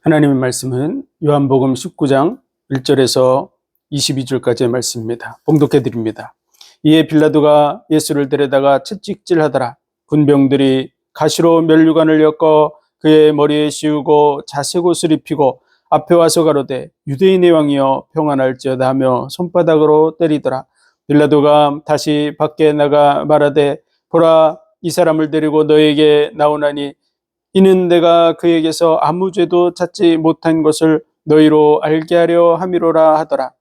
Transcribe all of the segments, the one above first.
하나님의 말씀은 요한복음 19장 1절에서 22절까지의 말씀입니다. 봉독해 드립니다. 이에 빌라도가 예수를 데려다가 채찍질하더라. 군병들이 가시로 면류관을 엮어 그의 머리에 씌우고 자색옷을 입히고 앞에 와서 가로되 유대인의 왕이여 평안할지어다 하며 손바닥으로 때리더라. 빌라도가 다시 밖에 나가 말하되 보라, 이 사람을 데리고 너에게 나오나니 이는 내가 그에게서 아무 죄도 찾지 못한 것을 너희로 알게 하려 함이로라 하더라.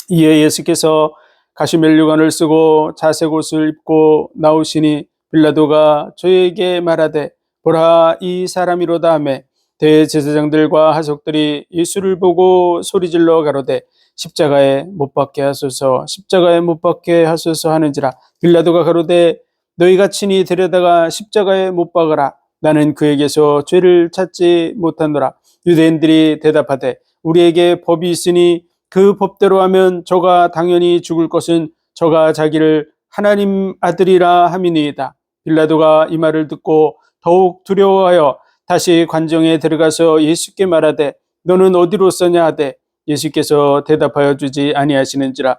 이에 예수께서 가시면류관을 쓰고 자색옷을 입고 나오시니 빌라도가 저에게 말하되 보라, 이 사람이로다 하매 대제사장들과 하석들이 예수를 보고 소리질러 가로되 십자가에 못 박게 하소서, 십자가에 못 박게 하소서 하는지라. 빌라도가 가로되 너희가 친히 데려다가 십자가에 못 박으라. 나는 그에게서 죄를 찾지 못하노라. 유대인들이 대답하되 우리에게 법이 있으니 그 법대로 하면 저가 당연히 죽을 것은 저가 자기를 하나님 아들이라 함이니이다. 빌라도가 이 말을 듣고 더욱 두려워하여 다시 관정에 들어가서 예수께 말하되 너는 어디로서냐 하되 예수께서 대답하여 주지 아니하시는지라.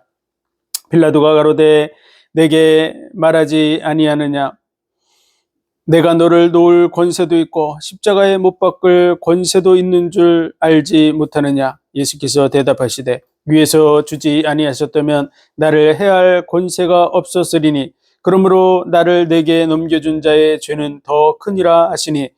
빌라도가 가로되 내게 말하지 아니하느냐? 내가 너를 놓을 권세도 있고 십자가에 못 박을 권세도 있는 줄 알지 못하느냐? 예수께서 대답하시되 위에서 주지 아니하셨다면 나를 해할 권세가 없었으리니 그러므로 나를 내게 넘겨준 자의 죄는 더 크니라 하시니,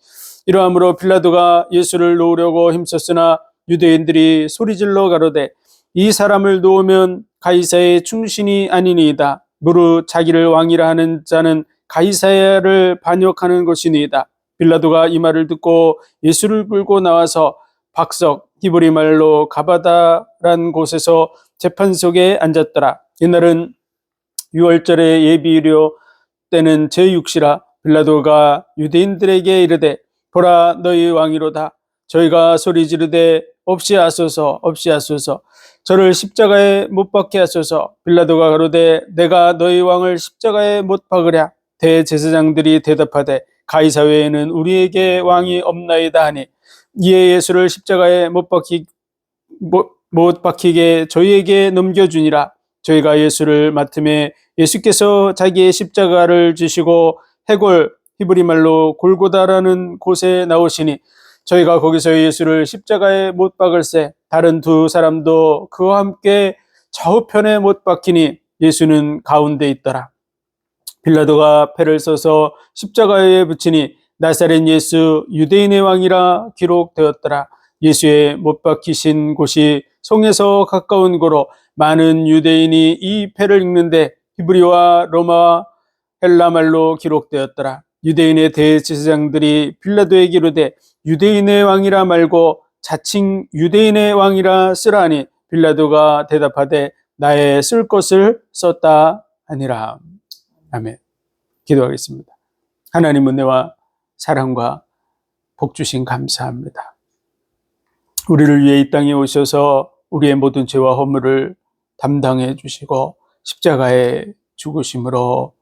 이러함으로 빌라도가 예수를 놓으려고 힘썼으나 유대인들이 소리질러 가로되 이 사람을 놓으면 가이사의 충신이 아니니이다. 무릇 자기를 왕이라 하는 자는 가이사야를 반역하는 것이니이다. 빌라도가 이 말을 듣고 예수를 끌고 나와서 박석, 히브리 말로 가바다란 곳에서 재판석에 앉았더라. 이날은 유월절의 예비일요 때는 제6시라. 빌라도가 유대인들에게 이르되 보라, 너희 왕이로다. 저희가 소리 지르되 없이 하소서, 없이 하소서. 저를 십자가에 못 박게 하소서. 빌라도가 가로되 내가 너희 왕을 십자가에 못 박으랴. 대제사장들이 대답하되 가이사 외에는 우리에게 왕이 없나이다 하니, 이에 예수를 십자가에 못 박히게 저희에게 넘겨주니라. 저희가 예수를 맡음에 예수께서 자기의 십자가를 지시고 해골, 히브리 말로 골고다라는 곳에 나오시니 저희가 거기서 예수를 십자가에 못 박을새 다른 두 사람도 그와 함께 좌우편에 못 박히니 예수는 가운데 있더라. 빌라도가 패를 써서 십자가에 붙이니 나사렛 예수 유대인의 왕이라 기록되었더라. 예수의 못 박히신 곳이 성에서 가까운 고로 많은 유대인이 이 패를 읽는데 히브리와 로마 헬라말로 기록되었더라. 유대인의 대제사장들이 빌라도에게 이르되 유대인의 왕이라 말고 자칭 유대인의 왕이라 쓰라니, 빌라도가 대답하되 나의 쓸 것을 썼다 하니라. 아멘. 기도하겠습니다. 하나님 은혜와 사랑과 복 주신 감사합니다. 우리를 위해 이 땅에 오셔서 우리의 모든 죄와 허물을 담당해 주시고 십자가에 죽으심으로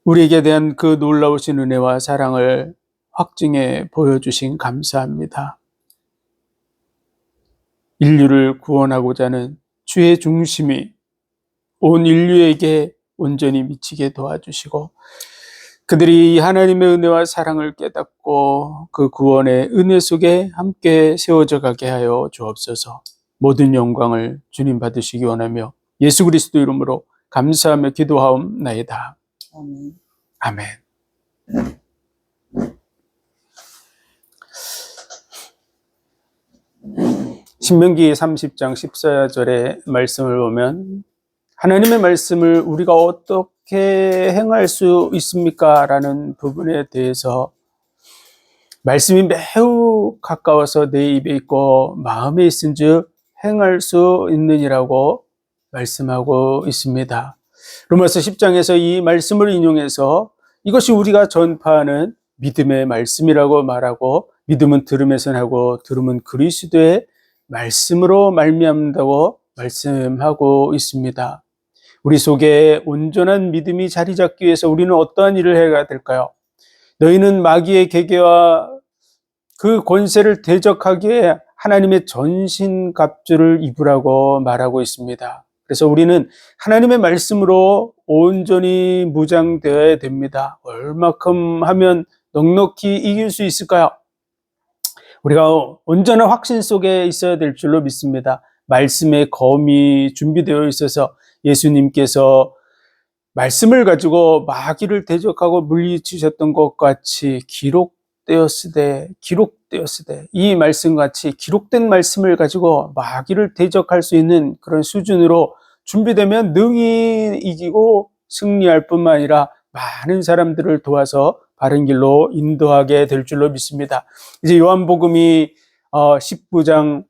우리에게 대한 그 놀라우신 은혜와 사랑을 확증해 보여주신 감사합니다. 인류를 구원하고자 하는 주의 중심이 온 인류에게 온전히 미치게 도와주시고 그들이 하나님의 은혜와 사랑을 깨닫고 그 구원의 은혜 속에 함께 세워져 가게 하여 주옵소서. 모든 영광을 주님 받으시기 원하며 예수 그리스도 이름으로 감사하며 기도하옵나이다. 아멘. 신명기 30장 14절의 말씀을 보면 하나님의 말씀을 우리가 어떻게 행할 수 있습니까? 라는 부분에 대해서 말씀이 매우 가까워서 내 입에 있고 마음에 있은 즉 행할 수 있느니라고 말씀하고 있습니다. 로마서 10장에서 이 말씀을 인용해서 이것이 우리가 전파하는 믿음의 말씀이라고 말하고, 믿음은 들음에서 나고 들음은 그리스도의 말씀으로 말미암는다고 말씀하고 있습니다. 우리 속에 온전한 믿음이 자리 잡기 위해서 우리는 어떠한 일을 해야 될까요? 너희는 마귀의 계계와 그 권세를 대적하기에 하나님의 전신갑주를 입으라고 말하고 있습니다. 그래서 우리는 하나님의 말씀으로 온전히 무장되어야 됩니다. 얼마큼 하면 넉넉히 이길 수 있을까요? 우리가 온전한 확신 속에 있어야 될 줄로 믿습니다. 말씀의 검이 준비되어 있어서 예수님께서 말씀을 가지고 마귀를 대적하고 물리치셨던 것 같이 기록되었으되 이 말씀같이 기록된 말씀을 가지고 마귀를 대적할 수 있는 그런 수준으로 준비되면 능히 이기고 승리할 뿐만 아니라 많은 사람들을 도와서 바른 길로 인도하게 될 줄로 믿습니다. 이제 요한복음이 19장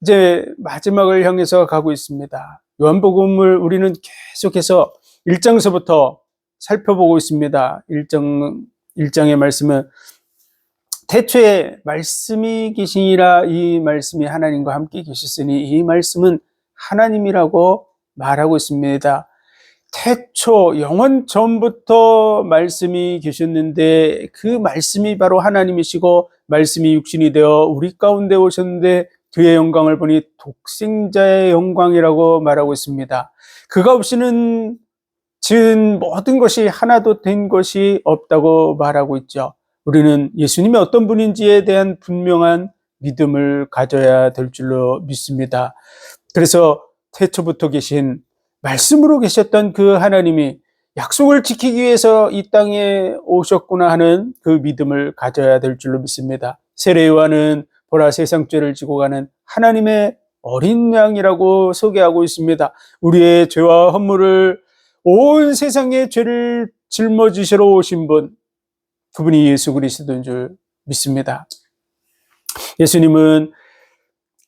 이제 마지막을 향해서 가고 있습니다. 요한복음을 우리는 계속해서 1장서부터 살펴보고 있습니다. 1장의 말씀은 태초에 말씀이 계시니라, 이 말씀이 하나님과 함께 계셨으니 이 말씀은 하나님이라고 말하고 있습니다. 태초 영원 전부터 말씀이 계셨는데 그 말씀이 바로 하나님이시고 말씀이 육신이 되어 우리 가운데 오셨는데 그의 영광을 보니 독생자의 영광이라고 말하고 있습니다. 그가 없이는 지은 모든 것이 하나도 된 것이 없다고 말하고 있죠. 우리는 예수님이 어떤 분인지에 대한 분명한 믿음을 가져야 될 줄로 믿습니다. 그래서 태초부터 계신 말씀으로 계셨던 그 하나님이 약속을 지키기 위해서 이 땅에 오셨구나 하는 그 믿음을 가져야 될 줄로 믿습니다. 세례 요한은 보라 세상 죄를 지고 가는 하나님의 어린 양이라고 소개하고 있습니다. 우리의 죄와 허물을 온 세상의 죄를 짊어지시러 오신 분, 그분이 예수 그리스도인 줄 믿습니다. 예수님은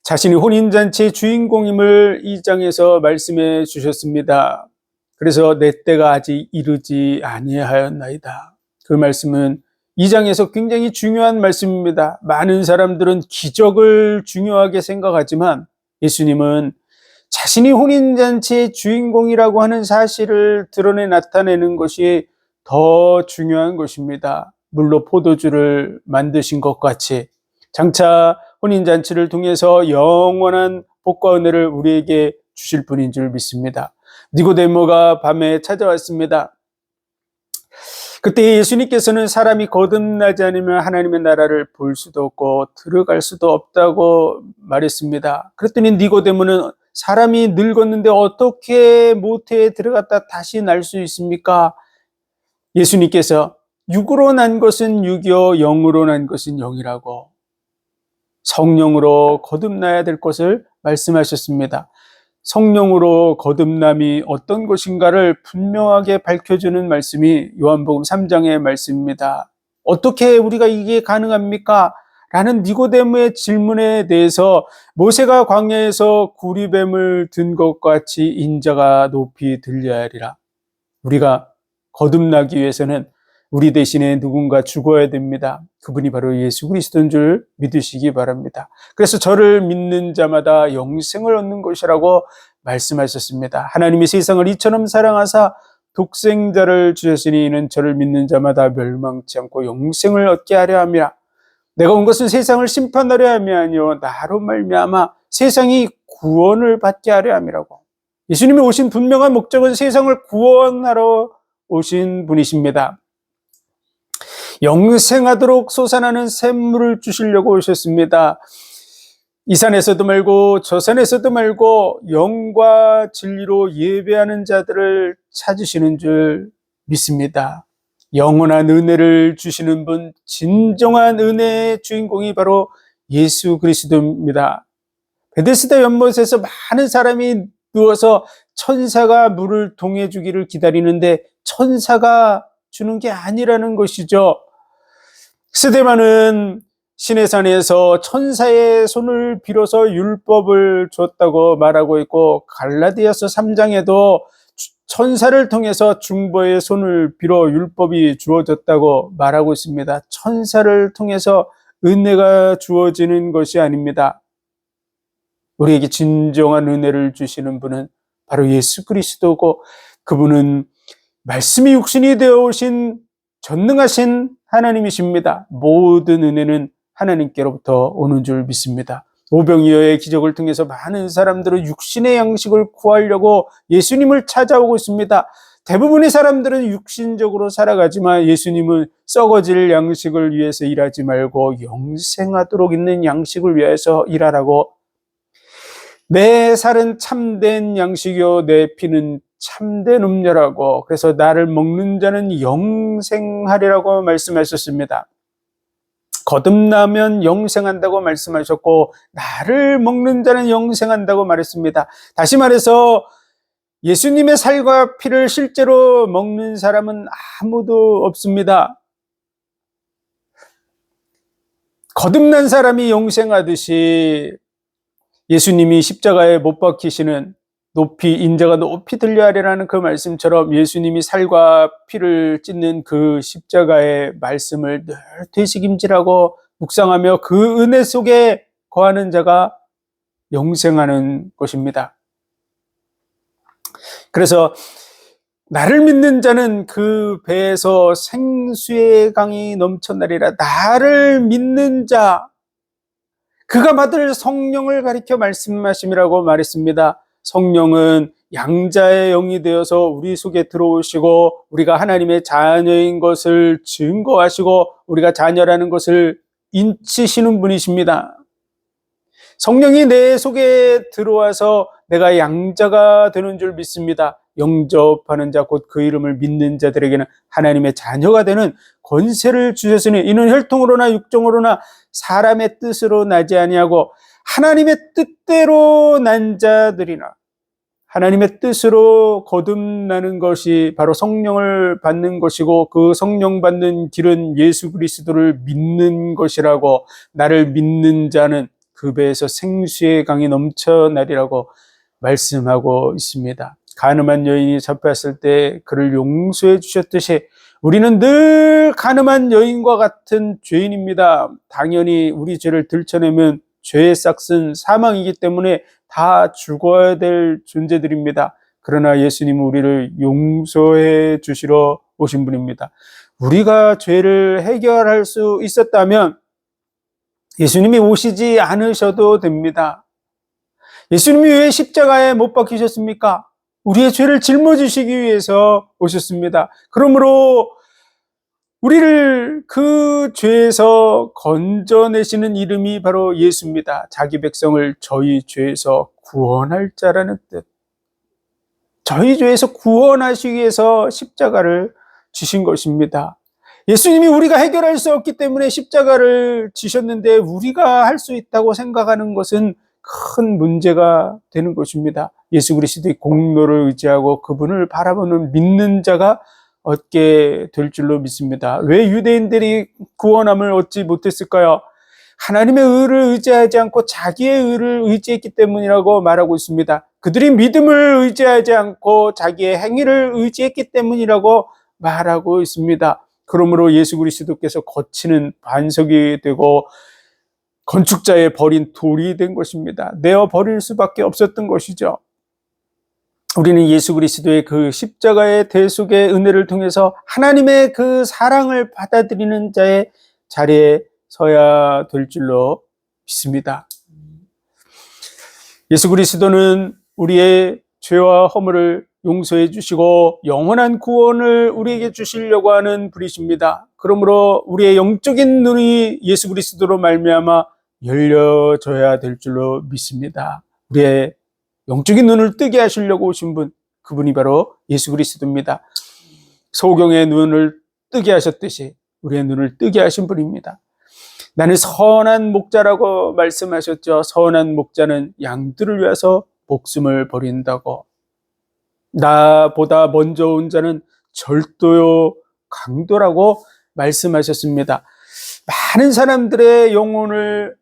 자신이 혼인잔치의 주인공임을 이 장에서 말씀해 주셨습니다. 그래서 내 때가 아직 이르지 아니하였나이다. 그 말씀은 이 장에서 굉장히 중요한 말씀입니다. 많은 사람들은 기적을 중요하게 생각하지만 예수님은 자신이 혼인잔치의 주인공이라고 하는 사실을 드러내 나타내는 것이 더 중요한 것입니다. 물로 포도주를 만드신 것 같이 장차 혼인잔치를 통해서 영원한 복과 은혜를 우리에게 주실 분인 줄 믿습니다. 니고데모가 밤에 찾아왔습니다. 그때 예수님께서는 사람이 거듭나지 않으면 하나님의 나라를 볼 수도 없고 들어갈 수도 없다고 말했습니다. 그랬더니 니고데모는 사람이 늙었는데 어떻게 모태에 들어갔다 다시 날 수 있습니까? 예수님께서 육으로 난 것은 육이요 영으로 난 것은 영이라고 성령으로 거듭나야 될 것을 말씀하셨습니다. 성령으로 거듭남이 어떤 것인가를 분명하게 밝혀주는 말씀이 요한복음 3장의 말씀입니다. 어떻게 우리가 이게 가능합니까? 라는 니고데모의 질문에 대해서 모세가 광야에서 구리뱀을 든 것 같이 인자가 높이 들려야 하리라. 우리가 거듭나기 위해서는 우리 대신에 누군가 죽어야 됩니다. 그분이 바로 예수 그리스도인 줄 믿으시기 바랍니다. 그래서 저를 믿는 자마다 영생을 얻는 것이라고 말씀하셨습니다. 하나님이 세상을 이처럼 사랑하사 독생자를 주셨으니 이는 저를 믿는 자마다 멸망치 않고 영생을 얻게 하려 함이라. 내가 온 것은 세상을 심판하려 함이 아니요 나로 말미암아 세상이 구원을 받게 하려 함이라고. 예수님이 오신 분명한 목적은 세상을 구원하러 오신 분이십니다. 영생하도록 솟아나는 샘물을 주시려고 오셨습니다. 이 산에서도 말고 저 산에서도 말고 영과 진리로 예배하는 자들을 찾으시는 줄 믿습니다. 영원한 은혜를 주시는 분, 진정한 은혜의 주인공이 바로 예수 그리스도입니다. 베데스다 연못에서 많은 사람이 누워서 천사가 물을 동해 주기를 기다리는데 천사가 주는 게 아니라는 것이죠. 스데반은 시내산에서 천사의 손을 빌어서 율법을 줬다고 말하고 있고 갈라디아서 3장에도 천사를 통해서 중보의 손을 빌어 율법이 주어졌다고 말하고 있습니다. 천사를 통해서 은혜가 주어지는 것이 아닙니다. 우리에게 진정한 은혜를 주시는 분은 바로 예수 그리스도고 그분은 말씀이 육신이 되어 오신 전능하신 하나님이십니다. 모든 은혜는 하나님께로부터 오는 줄 믿습니다. 오병이어의 기적을 통해서 많은 사람들은 육신의 양식을 구하려고 예수님을 찾아오고 있습니다. 대부분의 사람들은 육신적으로 살아가지만 예수님은 썩어질 양식을 위해서 일하지 말고 영생하도록 있는 양식을 위해서 일하라고, 내 살은 참된 양식이요 내 피는 참된 음료라고, 그래서 나를 먹는 자는 영생하리라고 말씀하셨습니다. 거듭나면 영생한다고 말씀하셨고 나를 먹는 자는 영생한다고 말했습니다. 다시 말해서 예수님의 살과 피를 실제로 먹는 사람은 아무도 없습니다. 거듭난 사람이 영생하듯이 예수님이 십자가에 못 박히시는 인자가 높이 들려하리라는 그 말씀처럼 예수님이 살과 피를 찢는 그 십자가의 말씀을 늘 되새김질하고 묵상하며 그 은혜 속에 거하는 자가 영생하는 것입니다. 그래서 나를 믿는 자는 그 배에서 생수의 강이 넘쳐나리라. 나를 믿는 자, 그가 받을 성령을 가리켜 말씀하심이라고 말했습니다. 성령은 양자의 영이 되어서 우리 속에 들어오시고 우리가 하나님의 자녀인 것을 증거하시고 우리가 자녀라는 것을 인치시는 분이십니다. 성령이 내 속에 들어와서 내가 양자가 되는 줄 믿습니다. 영접하는 자, 곧 그 이름을 믿는 자들에게는 하나님의 자녀가 되는 권세를 주셨으니 이는 혈통으로나 육정으로나 사람의 뜻으로 나지 아니하고 하나님의 뜻대로 난 자들이나. 하나님의 뜻으로 거듭나는 것이 바로 성령을 받는 것이고 그 성령 받는 길은 예수 그리스도를 믿는 것이라고, 나를 믿는 자는 그 배에서 생수의 강이 넘쳐나리라고 말씀하고 있습니다. 가늠한 여인이 잡혔을 때 그를 용서해 주셨듯이 우리는 늘 가늠한 여인과 같은 죄인입니다. 당연히 우리 죄를 들춰내면 죄의 싹은 사망이기 때문에 다 죽어야 될 존재들입니다. 그러나 예수님은 우리를 용서해 주시러 오신 분입니다. 우리가 죄를 해결할 수 있었다면 예수님이 오시지 않으셔도 됩니다. 예수님이 왜 십자가에 못 박히셨습니까? 우리의 죄를 짊어지시기 위해서 오셨습니다. 그러므로 우리를 그 죄에서 건져내시는 이름이 바로 예수입니다. 자기 백성을 저희 죄에서 구원할 자라는 뜻. 저희 죄에서 구원하시기 위해서 십자가를 지신 것입니다. 예수님이 우리가 해결할 수 없기 때문에 십자가를 지셨는데 우리가 할 수 있다고 생각하는 것은 큰 문제가 되는 것입니다. 예수 그리스도의 공로를 의지하고 그분을 바라보는 믿는 자가 얻게 될 줄로 믿습니다. 왜 유대인들이 구원함을 얻지 못했을까요? 하나님의 의를 의지하지 않고 자기의 의를 의지했기 때문이라고 말하고 있습니다. 그들이 믿음을 의지하지 않고 자기의 행위를 의지했기 때문이라고 말하고 있습니다. 그러므로 예수 그리스도께서 거치는 반석이 되고 건축자의 버린 돌이 된 것입니다. 내어 버릴 수밖에 없었던 것이죠. 우리는 예수 그리스도의 그 십자가의 대속의 은혜를 통해서 하나님의 그 사랑을 받아들이는 자의 자리에 서야 될 줄로 믿습니다. 예수 그리스도는 우리의 죄와 허물을 용서해 주시고 영원한 구원을 우리에게 주시려고 하는 분이십니다. 그러므로 우리의 영적인 눈이 예수 그리스도로 말미암아 열려져야 될 줄로 믿습니다. 우리의 영적인 눈을 뜨게 하시려고 오신 분, 그분이 바로 예수 그리스도입니다. 소경의 눈을 뜨게 하셨듯이 우리의 눈을 뜨게 하신 분입니다. 나는 선한 목자라고 말씀하셨죠. 선한 목자는 양들을 위해서 목숨을 버린다고. 나보다 먼저 온 자는 절도요 강도라고 말씀하셨습니다. 많은 사람들의 영혼을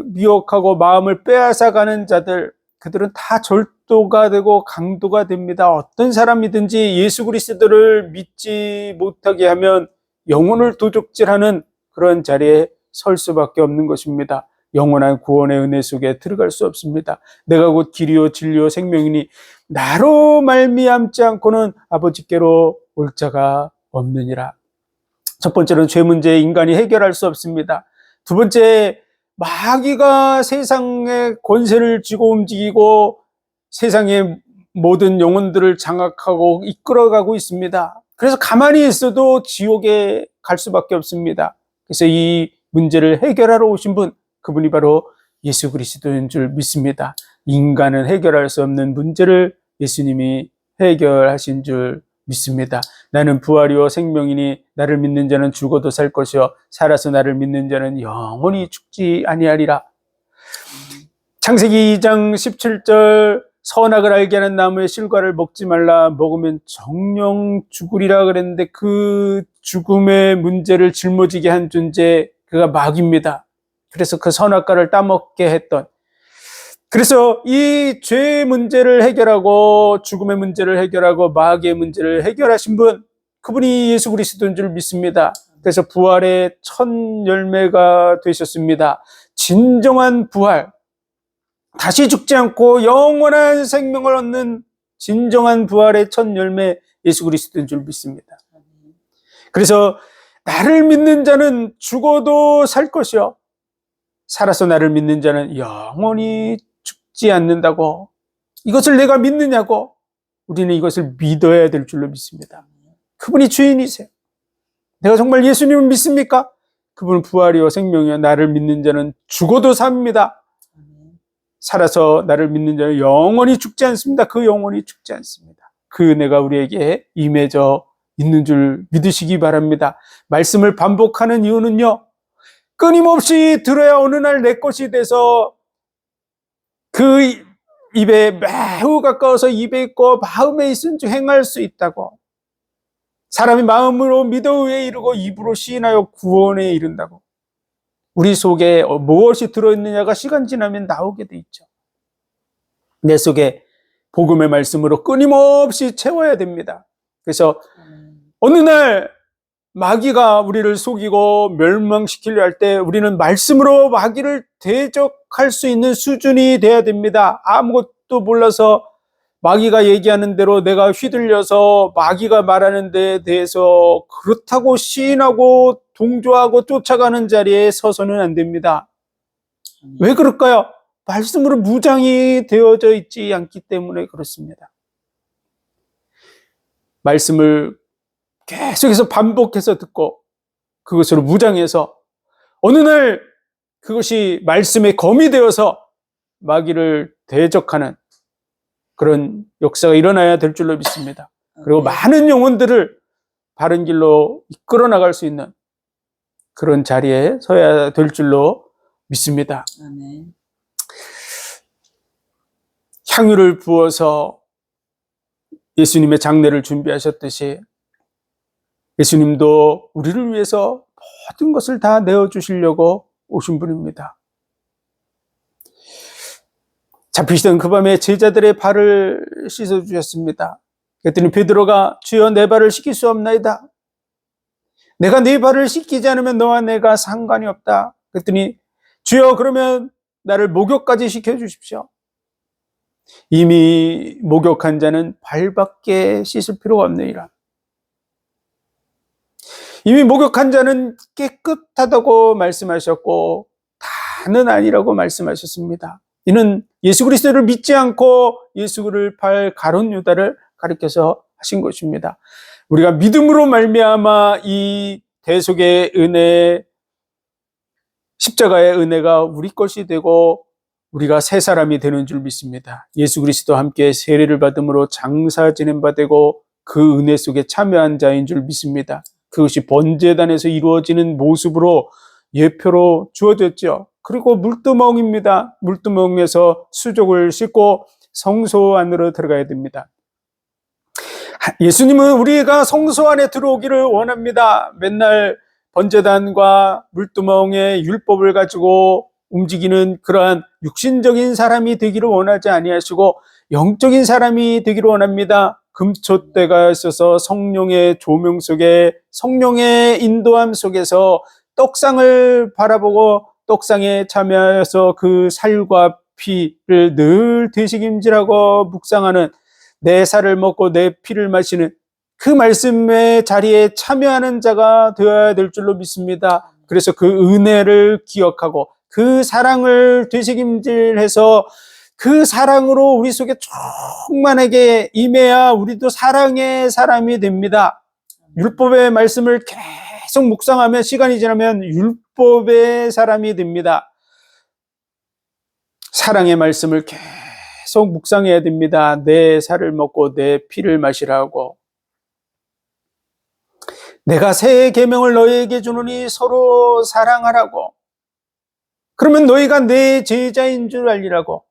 미혹하고 마음을 빼앗아가는 자들, 그들은 다 절도가 되고 강도가 됩니다. 어떤 사람이든지 예수 그리스도를 믿지 못하게 하면 영혼을 도적질하는 그런 자리에 설 수밖에 없는 것입니다. 영원한 구원의 은혜 속에 들어갈 수 없습니다. 내가 곧 길이요 진리요 생명이니 나로 말미암지 않고는 아버지께로 올 자가 없느니라. 첫 번째로는 죄 문제 인간이 해결할 수 없습니다. 두 번째, 마귀가 세상의 권세를 쥐고 움직이고 세상의 모든 영혼들을 장악하고 이끌어가고 있습니다. 그래서 가만히 있어도 지옥에 갈 수밖에 없습니다. 그래서 이 문제를 해결하러 오신 분, 그분이 바로 예수 그리스도인 줄 믿습니다. 인간은 해결할 수 없는 문제를 예수님이 해결하신 줄 믿습니다. 나는 부활이요 생명이니 나를 믿는 자는 죽어도 살 것이요 살아서 나를 믿는 자는 영원히 죽지 아니하리라. 창세기 2장 17절 선악을 알게 하는 나무의 실과를 먹지 말라, 먹으면 정령 죽으리라 그랬는데 그 죽음의 문제를 짊어지게 한 존재, 그가 마귀입니다. 그래서 그 선악과를 따먹게 했던, 그래서 이 죄의 문제를 해결하고 죽음의 문제를 해결하고 마귀의 문제를 해결하신 분, 그분이 예수 그리스도인 줄 믿습니다. 그래서 부활의 첫 열매가 되셨습니다. 진정한 부활, 다시 죽지 않고 영원한 생명을 얻는 진정한 부활의 첫 열매, 예수 그리스도인 줄 믿습니다. 그래서 나를 믿는 자는 죽어도 살 것이요 살아서 나를 믿는 자는 영원히 죽지 않는다고. 이것을 내가 믿느냐고. 우리는 이것을 믿어야 될 줄로 믿습니다. 그분이 주인이세요. 내가 정말 예수님을 믿습니까? 그분은 부활이요 생명이요 나를 믿는 자는 죽어도 삽니다. 살아서 나를 믿는 자는 영원히 죽지 않습니다. 그 영원히 죽지 않습니다. 그 은혜가 우리에게 임해져 있는 줄 믿으시기 바랍니다. 말씀을 반복하는 이유는요, 끊임없이 들어야 어느 날 내 것이 돼서 그 입에 매우 가까워서 입에 있고 마음에 있은 줄 행할 수 있다고. 사람이 마음으로 믿어 의에 이르고 입으로 시인하여 구원에 이른다고. 우리 속에 무엇이 들어있느냐가 시간 지나면 나오게 돼 있죠. 내 속에 복음의 말씀으로 끊임없이 채워야 됩니다. 그래서 어느 날 마귀가 우리를 속이고 멸망시키려 할 때 우리는 말씀으로 마귀를 대적할 수 있는 수준이 돼야 됩니다. 아무것도 몰라서 마귀가 얘기하는 대로 내가 휘둘려서 마귀가 말하는 데에 대해서 그렇다고 시인하고 동조하고 쫓아가는 자리에 서서는 안 됩니다. 왜 그럴까요? 말씀으로 무장이 되어져 있지 않기 때문에 그렇습니다. 말씀을 계속해서 반복해서 듣고 그것으로 무장해서 어느 날 그것이 말씀의 검이 되어서 마귀를 대적하는 그런 역사가 일어나야 될 줄로 믿습니다. 그리고 많은 영혼들을 바른 길로 이끌어 나갈 수 있는 그런 자리에 서야 될 줄로 믿습니다. 아멘. 향유를 부어서 예수님의 장례를 준비하셨듯이 예수님도 우리를 위해서 모든 것을 다 내어주시려고 오신 분입니다. 잡히시던 그 밤에 제자들의 발을 씻어주셨습니다. 그랬더니 베드로가 주여 내 발을 씻길 수 없나이다. 내가 네 발을 씻기지 않으면 너와 내가 상관이 없다. 그랬더니 주여 그러면 나를 목욕까지 시켜주십시오. 이미 목욕한 자는 발밖에 씻을 필요가 없느니라. 이미 목욕한 자는 깨끗하다고 말씀하셨고 다는 아니라고 말씀하셨습니다. 이는 예수 그리스도를 믿지 않고 예수를 팔 가룟 유다를 가리켜서 하신 것입니다. 우리가 믿음으로 말미암아 이 대속의 은혜, 십자가의 은혜가 우리 것이 되고 우리가 새 사람이 되는 줄 믿습니다. 예수 그리스도와 함께 세례를 받음으로 장사 지낸 바 되고 그 은혜 속에 참여한 자인 줄 믿습니다. 그것이 번제단에서 이루어지는 모습으로 예표로 주어졌죠. 그리고 물두멍입니다. 물두멍에서 수족을 씻고 성소 안으로 들어가야 됩니다. 예수님은 우리가 성소 안에 들어오기를 원합니다. 맨날 번제단과 물두멍의 율법을 가지고 움직이는 그러한 육신적인 사람이 되기를 원하지 아니하시고 영적인 사람이 되기를 원합니다. 금초대가 있어서 성령의 조명 속에 성령의 인도함 속에서 떡상을 바라보고 떡상에 참여해서 그 살과 피를 늘 되새김질하고 묵상하는, 내 살을 먹고 내 피를 마시는 그 말씀의 자리에 참여하는 자가 되어야 될 줄로 믿습니다. 그래서 그 은혜를 기억하고 그 사랑을 되새김질해서 그 사랑으로 우리 속에 충만하게 임해야 우리도 사랑의 사람이 됩니다. 율법의 말씀을 계속 묵상하면 시간이 지나면 율법의 사람이 됩니다. 사랑의 말씀을 계속 묵상해야 됩니다. 내 살을 먹고 내 피를 마시라고. 내가 새 계명을 너희에게 주노니 서로 사랑하라고. 그러면 너희가 내 제자인 줄 알리라고.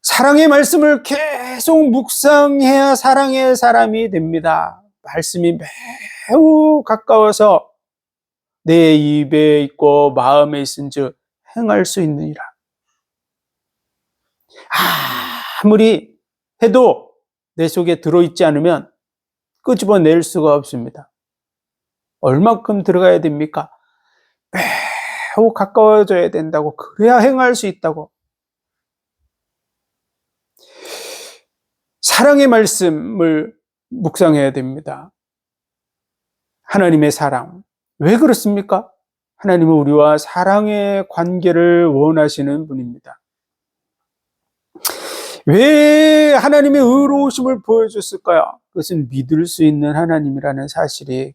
사랑의 말씀을 계속 묵상해야 사랑의 사람이 됩니다. 말씀이 매우 가까워서 내 입에 있고 마음에 있은즉 행할 수 있느니라. 아무리 해도 내 속에 들어있지 않으면 끄집어낼 수가 없습니다. 얼마큼 들어가야 됩니까? 매우 가까워져야 된다고. 그래야 행할 수 있다고. 사랑의 말씀을 묵상해야 됩니다. 하나님의 사랑. 왜 그렇습니까? 하나님은 우리와 사랑의 관계를 원하시는 분입니다. 왜 하나님의 의로우심을 보여줬을까요? 그것은 믿을 수 있는 하나님이라는 사실이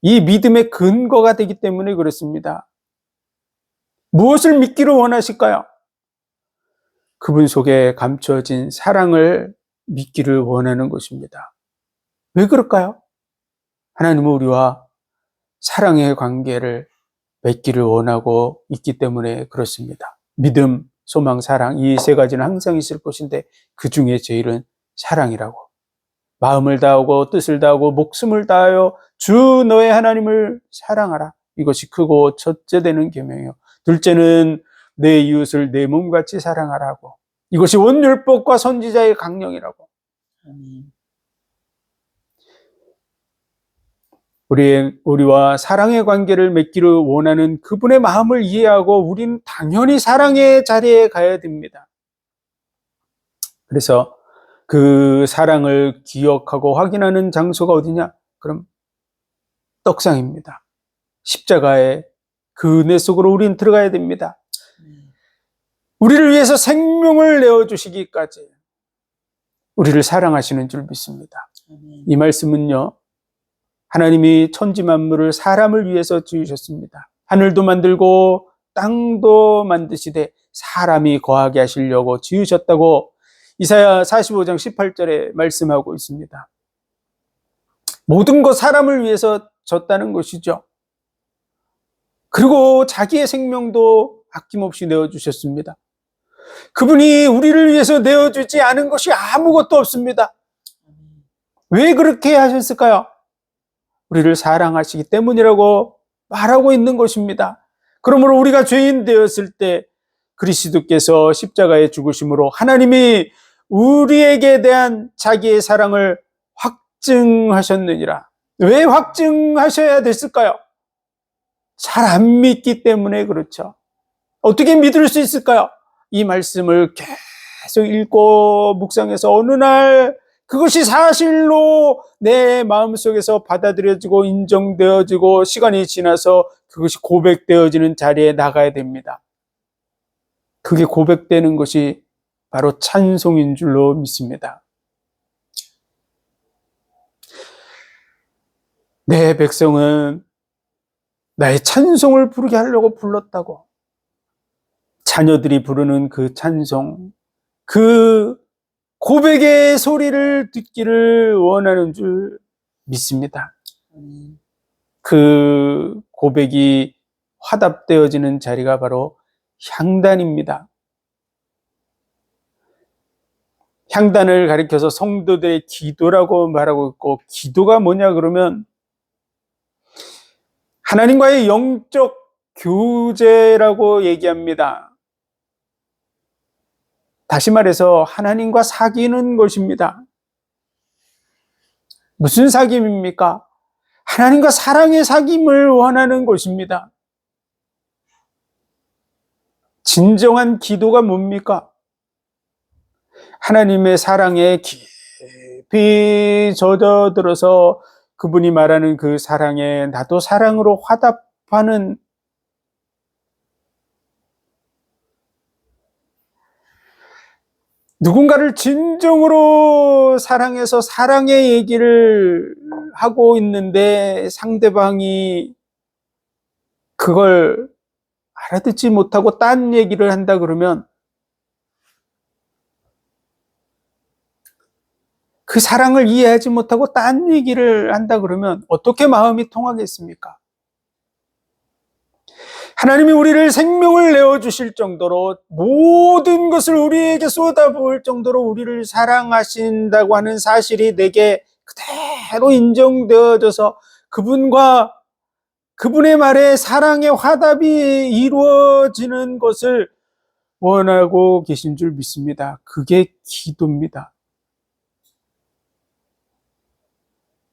이 믿음의 근거가 되기 때문에 그렇습니다. 무엇을 믿기를 원하실까요? 그분 속에 감춰진 사랑을 믿기를 원하는 것입니다. 왜 그럴까요? 하나님은 우리와 사랑의 관계를 맺기를 원하고 있기 때문에 그렇습니다. 믿음, 소망, 사랑, 이 세 가지는 항상 있을 것인데 그 중에 제일은 사랑이라고. 마음을 다하고 뜻을 다하고 목숨을 다하여 주 너의 하나님을 사랑하라. 이것이 크고 첫째 되는 계명이요. 둘째는 내 이웃을 내 몸같이 사랑하라고. 이것이 원율법과 선지자의 강령이라고. 우리와 사랑의 관계를 맺기를 원하는 그분의 마음을 이해하고 우리는 당연히 사랑의 자리에 가야 됩니다. 그래서 그 사랑을 기억하고 확인하는 장소가 어디냐? 그럼 떡상입니다. 십자가의 그 은혜 속으로 우리는 들어가야 됩니다. 우리를 위해서 생명을 내어주시기까지 우리를 사랑하시는 줄 믿습니다. 이 말씀은요, 하나님이 천지 만물을 사람을 위해서 지으셨습니다. 하늘도 만들고 땅도 만드시되 사람이 거하게 하시려고 지으셨다고 이사야 45장 18절에 말씀하고 있습니다. 모든 것 사람을 위해서 졌다는 것이죠. 그리고 자기의 생명도 아낌없이 내어주셨습니다. 그분이 우리를 위해서 내어주지 않은 것이 아무것도 없습니다. 왜 그렇게 하셨을까요? 우리를 사랑하시기 때문이라고 말하고 있는 것입니다. 그러므로 우리가 죄인 되었을 때 그리스도께서 십자가에 죽으심으로 하나님이 우리에게 대한 자기의 사랑을 확증하셨느니라. 왜 확증하셔야 됐을까요? 잘 안 믿기 때문에 그렇죠. 어떻게 믿을 수 있을까요? 이 말씀을 계속 읽고 묵상해서 어느 날 그것이 사실로 내 마음속에서 받아들여지고 인정되어지고 시간이 지나서 그것이 고백되어지는 자리에 나가야 됩니다. 그게 고백되는 것이 바로 찬송인 줄로 믿습니다. 내 백성은 나의 찬송을 부르게 하려고 불렀다고. 자녀들이 부르는 그 찬송, 그 고백의 소리를 듣기를 원하는 줄 믿습니다. 그 고백이 화답되어지는 자리가 바로 향단입니다. 향단을 가리켜서 성도들의 기도라고 말하고 있고, 기도가 뭐냐 그러면 하나님과의 영적 교제라고 얘기합니다. 다시 말해서 하나님과 사귀는 것입니다. 무슨 사귐입니까? 하나님과 사랑의 사귐을 원하는 것입니다. 진정한 기도가 뭡니까? 하나님의 사랑에 깊이 젖어들어서 그분이 말하는 그 사랑에 나도 사랑으로 화답하는 누군가를 진정으로 사랑해서 사랑의 얘기를 하고 있는데 상대방이 그걸 알아듣지 못하고 딴 얘기를 한다 그러면 그 사랑을 이해하지 못하고 딴 얘기를 한다 그러면 어떻게 마음이 통하겠습니까? 하나님이 우리를 생명을 내어주실 정도로 모든 것을 우리에게 쏟아부을 정도로 우리를 사랑하신다고 하는 사실이 내게 그대로 인정되어져서 그분의 말에 사랑의 화답이 이루어지는 것을 원하고 계신 줄 믿습니다. 그게 기도입니다.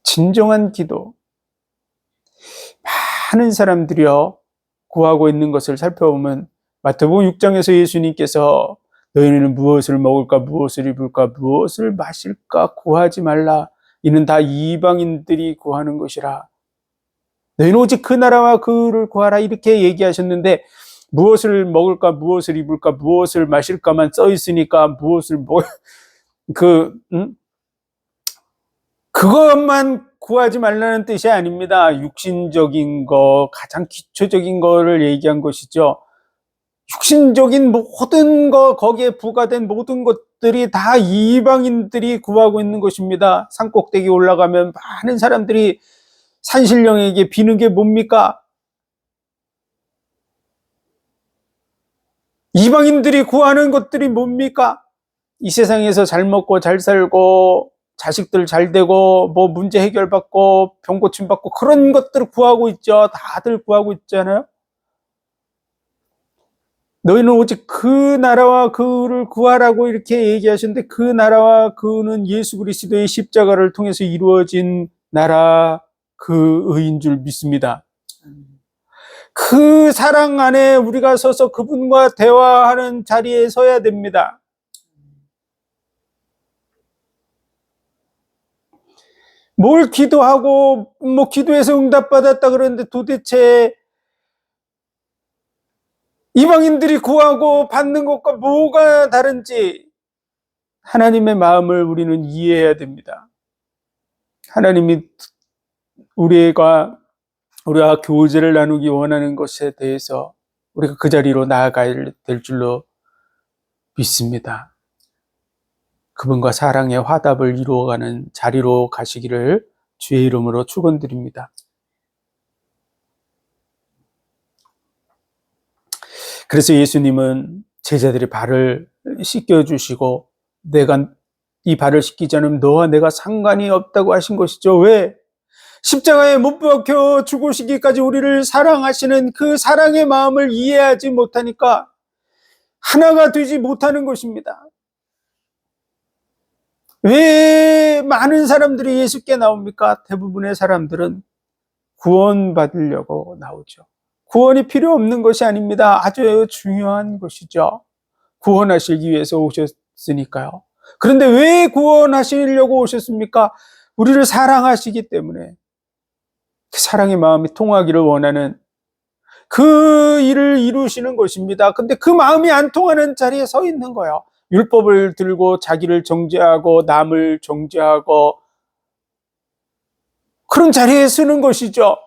진정한 기도. 많은 사람들이요 구하고 있는 것을 살펴보면 마태복음 6장에서 예수님께서 너희는 무엇을 먹을까 무엇을 입을까 무엇을 마실까 구하지 말라. 이는 다 이방인들이 구하는 것이라. 너희는 오직 그 나라와 그를 구하라 이렇게 얘기하셨는데 무엇을 먹을까 무엇을 입을까 무엇을 마실까만 써 있으니까 그것만 구하지 말라는 뜻이 아닙니다. 육신적인 거, 가장 기초적인 거를 얘기한 것이죠. 육신적인 모든 거, 거기에 부과된 모든 것들이 다 이방인들이 구하고 있는 것입니다. 산꼭대기 올라가면 많은 사람들이 산신령에게 비는 게 뭡니까? 이방인들이 구하는 것들이 뭡니까? 이 세상에서 잘 먹고 잘 살고 자식들 잘 되고 뭐 문제 해결받고 병 고침받고 그런 것들을 구하고 있죠. 다들 구하고 있잖아요. 너희는 오직 그 나라와 그를 구하라고 이렇게 얘기하셨는데 그 나라와 그는 예수 그리스도의 십자가를 통해서 이루어진 나라 그 의인 줄 믿습니다. 그 사랑 안에 우리가 서서 그분과 대화하는 자리에 서야 됩니다. 뭘 기도하고 뭐 기도해서 응답받았다 그러는데 도대체 이방인들이 구하고 받는 것과 뭐가 다른지 하나님의 마음을 우리는 이해해야 됩니다. 하나님이 우리와 교제를 나누기 원하는 것에 대해서 우리가 그 자리로 나아가야 될 줄로 믿습니다. 그분과 사랑의 화답을 이루어가는 자리로 가시기를 주의 이름으로 축원드립니다. 그래서 예수님은 제자들의 발을 씻겨주시고 내가 이 발을 씻기지 않으면 너와 내가 상관이 없다고 하신 것이죠. 왜? 십자가에 못 박혀 죽으시기까지 우리를 사랑하시는 그 사랑의 마음을 이해하지 못하니까 하나가 되지 못하는 것입니다. 왜 많은 사람들이 예수께 나옵니까? 대부분의 사람들은 구원받으려고 나오죠. 구원이 필요 없는 것이 아닙니다. 아주 중요한 것이죠. 구원하시기 위해서 오셨으니까요. 그런데 왜 구원하시려고 오셨습니까? 우리를 사랑하시기 때문에 그 사랑의 마음이 통하기를 원하는 그 일을 이루시는 것입니다. 근데 그 마음이 안 통하는 자리에 서 있는 거예요. 율법을 들고 자기를 정죄하고 남을 정죄하고 그런 자리에 서는 것이죠.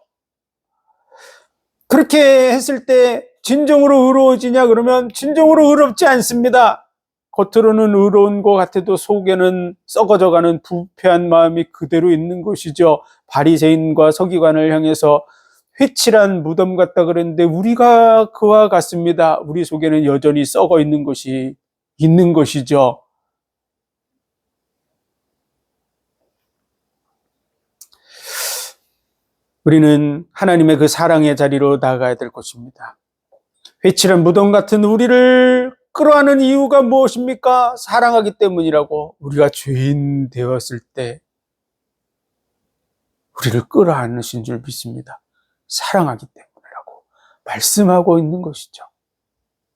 그렇게 했을 때 진정으로 의로워지냐 그러면 진정으로 의롭지 않습니다. 겉으로는 의로운 것 같아도 속에는 썩어져가는 부패한 마음이 그대로 있는 것이죠. 바리새인과 서기관을 향해서 회칠한 무덤 같다 그랬는데 우리가 그와 같습니다. 우리 속에는 여전히 썩어 있는 것이 있는 것이죠. 우리는 하나님의 그 사랑의 자리로 나아가야 될 것입니다. 회칠한 무덤 같은 우리를 끌어안는 이유가 무엇입니까? 사랑하기 때문이라고. 우리가 죄인 되었을 때 우리를 끌어안으신 줄 믿습니다. 사랑하기 때문이라고 말씀하고 있는 것이죠.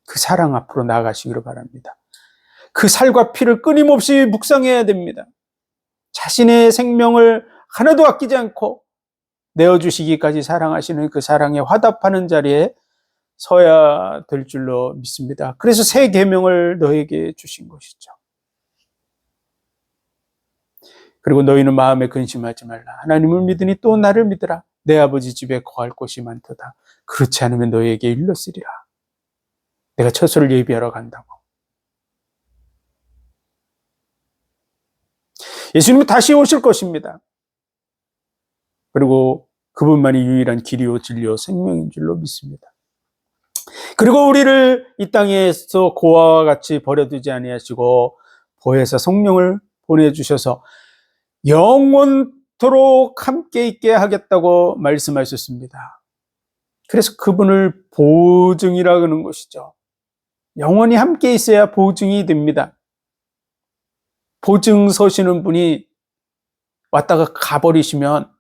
그 사랑 앞으로 나아가시기를 바랍니다. 그 살과 피를 끊임없이 묵상해야 됩니다. 자신의 생명을 하나도 아끼지 않고 내어주시기까지 사랑하시는 그 사랑에 화답하는 자리에 서야 될 줄로 믿습니다. 그래서 새 계명을 너에게 주신 것이죠. 그리고 너희는 마음에 근심하지 말라. 하나님을 믿으니 또 나를 믿으라. 내 아버지 집에 거할 곳이 많도다. 그렇지 않으면 너희에게 일렀으리라. 내가 처소를 예비하러 간다고. 예수님은 다시 오실 것입니다. 그리고 그분만이 유일한 길이요 진리요 생명인 줄로 믿습니다. 그리고 우리를 이 땅에서 고아와 같이 버려두지 아니하시고 보혜사 성령을 보내주셔서 영원토록 함께 있게 하겠다고 말씀하셨습니다. 그래서 그분을 보증이라 그러는 것이죠. 영원히 함께 있어야 보증이 됩니다. 보증 서시는 분이 왔다가 가버리시면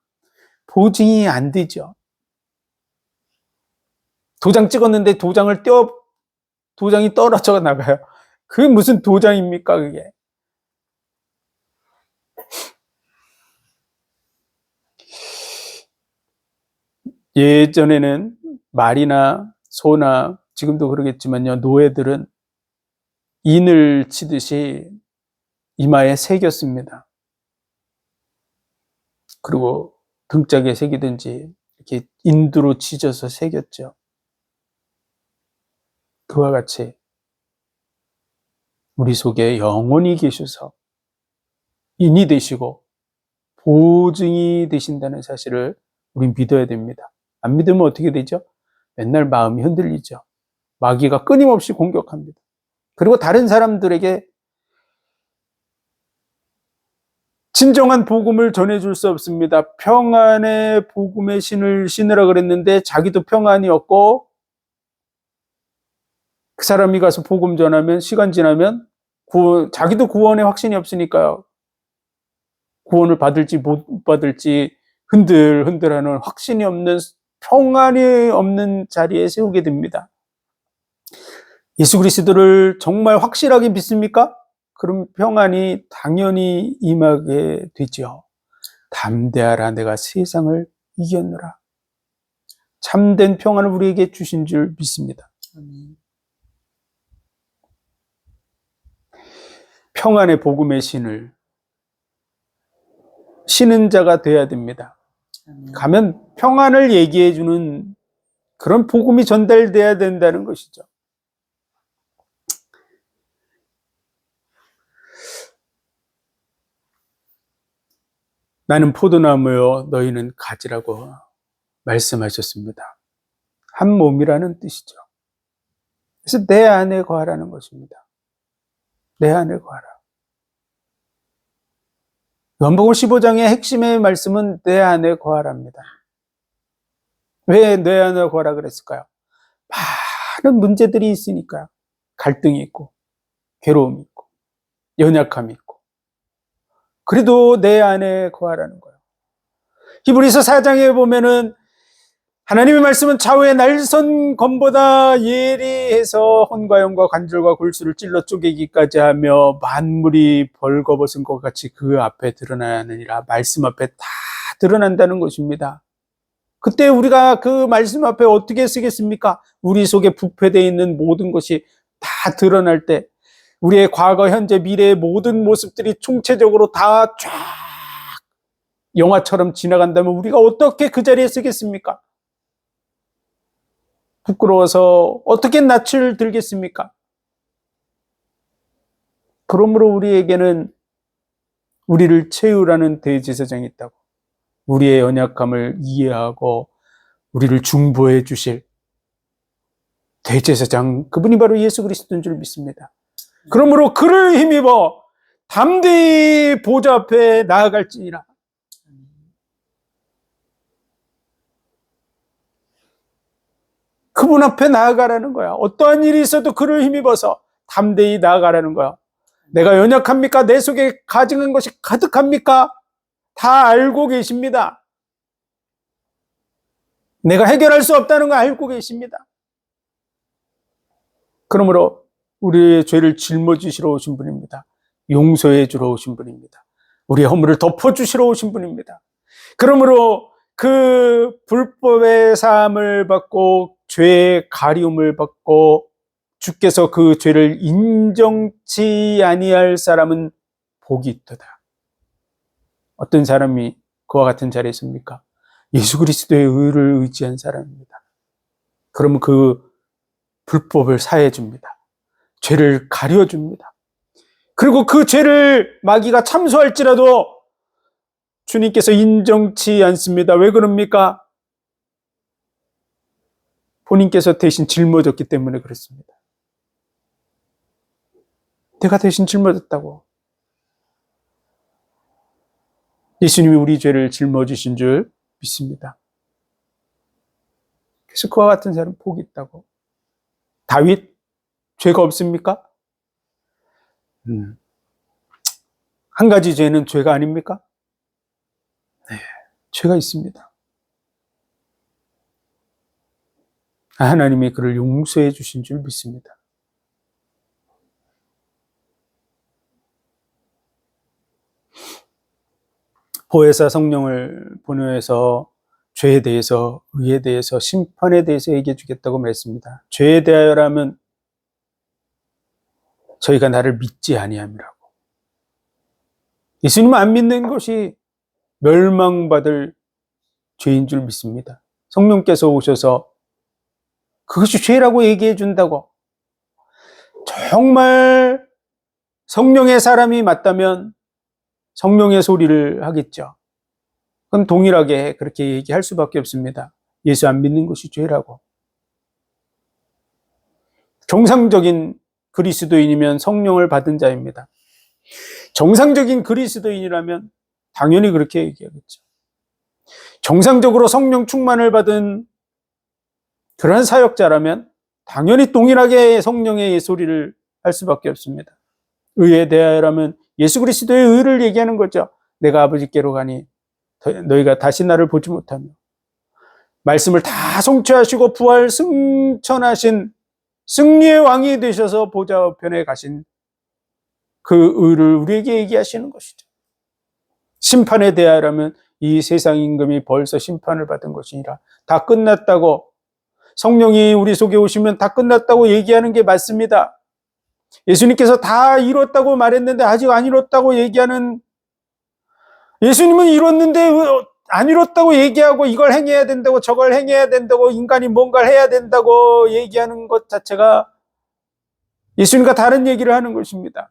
보증이 안 되죠. 도장 찍었는데 도장이 떨어져 나가요. 그게 무슨 도장입니까, 그게? 예전에는 말이나 소나 지금도 그러겠지만요, 노예들은 인을 치듯이 이마에 새겼습니다. 그리고 등짝에 새기든지 이렇게 인두로 찢어서 새겼죠. 그와 같이 우리 속에 영원히 계셔서 인이 되시고 보증이 되신다는 사실을 우린 믿어야 됩니다. 안 믿으면 어떻게 되죠? 맨날 마음이 흔들리죠. 마귀가 끊임없이 공격합니다. 그리고 다른 사람들에게 진정한 복음을 전해줄 수 없습니다. 평안의 복음의 신을 신으라 그랬는데 자기도 평안이 없고 그 사람이 가서 복음 전하면 시간 지나면 자기도 구원의 확신이 없으니까요. 구원을 받을지 못 받을지 흔들흔들하는 확신이 없는 평안이 없는 자리에 세우게 됩니다. 예수 그리스도를 정말 확실하게 믿습니까? 그럼 평안이 당연히 임하게 되죠. 담대하라 내가 세상을 이겼노라. 참된 평안을 우리에게 주신 줄 믿습니다. 평안의 복음의 신을 신은 자가 돼야 됩니다. 가면 평안을 얘기해 주는 그런 복음이 전달돼야 된다는 것이죠. 나는 포도나무요 너희는 가지라고 말씀하셨습니다. 한 몸이라는 뜻이죠. 그래서 내 안에 거하라는 것입니다. 내 안에 거하라. 요한복음 15장의 핵심의 말씀은 내 안에 거하랍니다. 왜 내 안에 거하라 그랬을까요? 많은 문제들이 있으니까요. 갈등이 있고 괴로움이 있고 연약함이 있고 그래도 내 안에 거하라는 거예요. 히브리서 4장에 보면은 하나님의 말씀은 좌우의 날선 검보다 예리해서 혼과 영과 관절과 골수를 찔러 쪼개기까지 하며 만물이 벌거벗은 것 같이 그 앞에 드러나느니라. 말씀 앞에 다 드러난다는 것입니다. 그때 우리가 그 말씀 앞에 어떻게 쓰겠습니까? 우리 속에 부패되어 있는 모든 것이 다 드러날 때 우리의 과거, 현재, 미래의 모든 모습들이 총체적으로 다 쫙 영화처럼 지나간다면 우리가 어떻게 그 자리에 쓰겠습니까? 부끄러워서 어떻게 낯을 들겠습니까? 그러므로 우리에게는 우리를 채우라는 대제사장이 있다고. 우리의 연약함을 이해하고 우리를 중보해 주실 대제사장, 그분이 바로 예수 그리스도인 줄 믿습니다. 그러므로 그를 힘입어 담대히 보좌 앞에 나아갈지니라. 그분 앞에 나아가라는 거야. 어떠한 일이 있어도 그를 힘입어서 담대히 나아가라는 거야. 내가 연약합니까? 내 속에 가증한 것이 가득합니까? 다 알고 계십니다. 내가 해결할 수 없다는 거 알고 계십니다. 그러므로 우리의 죄를 짊어지시러 오신 분입니다. 용서해 주러 오신 분입니다. 우리의 허물을 덮어주시러 오신 분입니다. 그러므로 그 불법의 사함을 받고 죄의 가리움을 받고 주께서 그 죄를 인정치 아니할 사람은 복이 있도다. 어떤 사람이 그와 같은 자리에 있습니까? 예수 그리스도의 의를 의지한 사람입니다. 그러면 그 불법을 사해 줍니다. 죄를 가려 줍니다. 그리고 그 죄를 마귀가 참소할지라도 주님께서 인정치 않습니다. 왜 그럽니까? 본인께서 대신 짊어졌기 때문에 그렇습니다. 내가 대신 짊어졌다고. 예수님이 우리 죄를 짊어지신 줄 믿습니다. 그래서 그와 같은 사람은 복이 있다고. 다윗 죄가 없습니까? 한 가지 죄는 죄가 아닙니까? 네, 죄가 있습니다. 하나님이 그를 용서해 주신 줄 믿습니다. 보혜사 성령을 보내서 죄에 대해서, 의에 대해서, 심판에 대해서 얘기해 주겠다고 말했습니다. 죄에 대하여라면 저희가 나를 믿지 아니함이라고. 예수님을 안 믿는 것이 멸망받을 죄인 줄 믿습니다. 성령께서 오셔서 그것이 죄라고 얘기해 준다고. 정말 성령의 사람이 맞다면 성령의 소리를 하겠죠. 그건 동일하게 그렇게 얘기할 수밖에 없습니다. 예수 안 믿는 것이 죄라고. 정상적인 그리스도인이면 성령을 받은 자입니다. 정상적인 그리스도인이라면 당연히 그렇게 얘기하겠죠. 정상적으로 성령 충만을 받은 그러한 사역자라면 당연히 동일하게 성령의 소리를 할 수밖에 없습니다. 의에 대하여라면 예수 그리스도의 의를 얘기하는 거죠. 내가 아버지께로 가니 너희가 다시 나를 보지 못하며, 말씀을 다 성취하시고 부활 승천하신 승리의 왕이 되셔서 보좌 우편에 가신 그 의를 우리에게 얘기하시는 것이죠. 심판에 대하여라면 이 세상 임금이 벌써 심판을 받은 것이 아니라 다 끝났다고, 성령이 우리 속에 오시면 다 끝났다고 얘기하는 게 맞습니다. 예수님께서 다 이뤘다고 말했는데 아직 안 이뤘다고 얘기하는, 예수님은 이뤘는데 안 이뤘다고 얘기하고 이걸 행해야 된다고 저걸 행해야 된다고 인간이 뭔가를 해야 된다고 얘기하는 것 자체가 예수님과 다른 얘기를 하는 것입니다.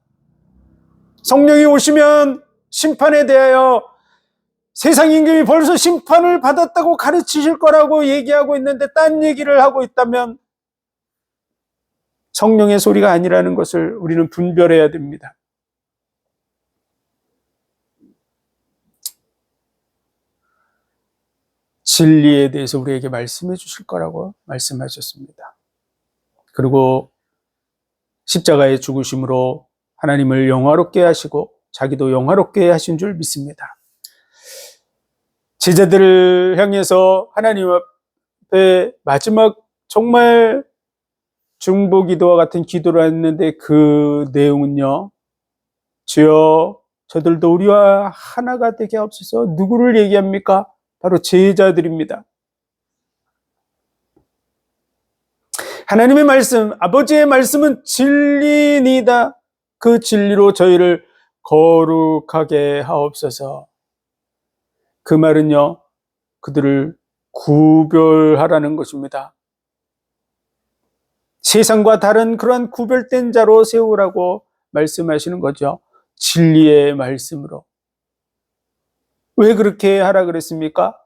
성령이 오시면 심판에 대하여 세상 임금이 벌써 심판을 받았다고 가르치실 거라고 얘기하고 있는데 딴 얘기를 하고 있다면 성령의 소리가 아니라는 것을 우리는 분별해야 됩니다. 진리에 대해서 우리에게 말씀해 주실 거라고 말씀하셨습니다. 그리고 십자가의 죽으심으로 하나님을 영화롭게 하시고 자기도 영화롭게 하신 줄 믿습니다. 제자들을 향해서 하나님 앞에 마지막 정말 중보기도와 같은 기도를 했는데 그 내용은요, 주여 저들도 우리와 하나가 되게 하옵소서. 누구를 얘기합니까? 바로 제자들입니다. 하나님의 말씀, 아버지의 말씀은 진리니이다. 그 진리로 저희를 거룩하게 하옵소서. 그 말은요, 그들을 구별하라는 것입니다. 세상과 다른 그러한 구별된 자로 세우라고 말씀하시는 거죠. 진리의 말씀으로. 왜 그렇게 하라 그랬습니까?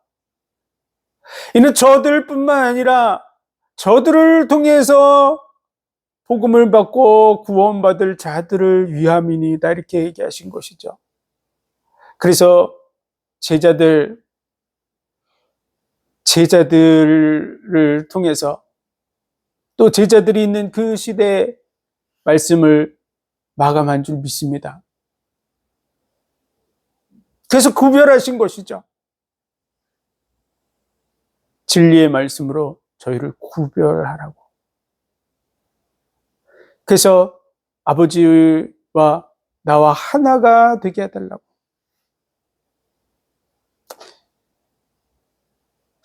이는 저들뿐만 아니라 저들을 통해서 복음을 받고 구원받을 자들을 위함이니이다, 이렇게 얘기하신 것이죠. 그래서 제자들을 통해서 또 제자들이 있는 그 시대의 말씀을 마감한 줄 믿습니다. 그래서 구별하신 것이죠. 진리의 말씀으로 저희를 구별하라고. 그래서 아버지와 나와 하나가 되게 해달라고.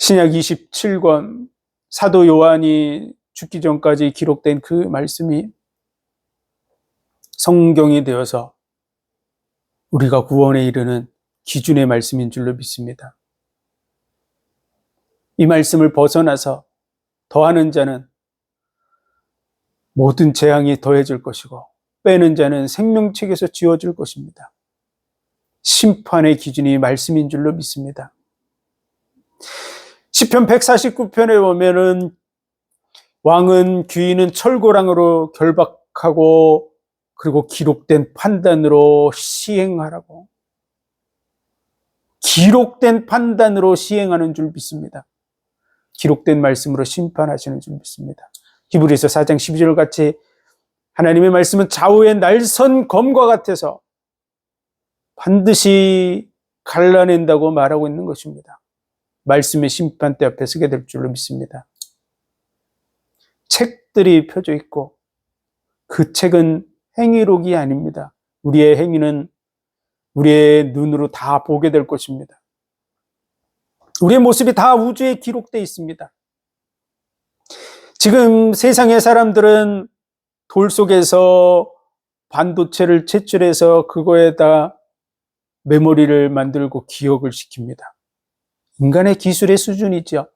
신약 27권 사도 요한이 죽기 전까지 기록된 그 말씀이 성경이 되어서 우리가 구원에 이르는 기준의 말씀인 줄로 믿습니다. 이 말씀을 벗어나서 더하는 자는 모든 재앙이 더해질 것이고 빼는 자는 생명책에서 지워질 것입니다. 심판의 기준이 말씀인 줄로 믿습니다. 시편 149편에 보면은 왕은 귀인은 철고랑으로 결박하고 그리고 기록된 판단으로 시행하라고, 기록된 판단으로 시행하는 줄 믿습니다. 기록된 말씀으로 심판하시는 줄 믿습니다. 히브리서 4장 12절 같이 하나님의 말씀은 좌우의 날선 검과 같아서 반드시 갈라낸다고 말하고 있는 것입니다. 말씀의 심판대 앞에 서게 될 줄로 믿습니다. 책들이 펴져 있고 그 책은 행위록이 아닙니다. 우리의 행위는 우리의 눈으로 다 보게 될 것입니다. 우리의 모습이 다 우주에 기록되어 있습니다. 지금 세상의 사람들은 돌 속에서 반도체를 채출해서 그거에다 메모리를 만들고 기억을 시킵니다. 인간의 기술의 수준이죠.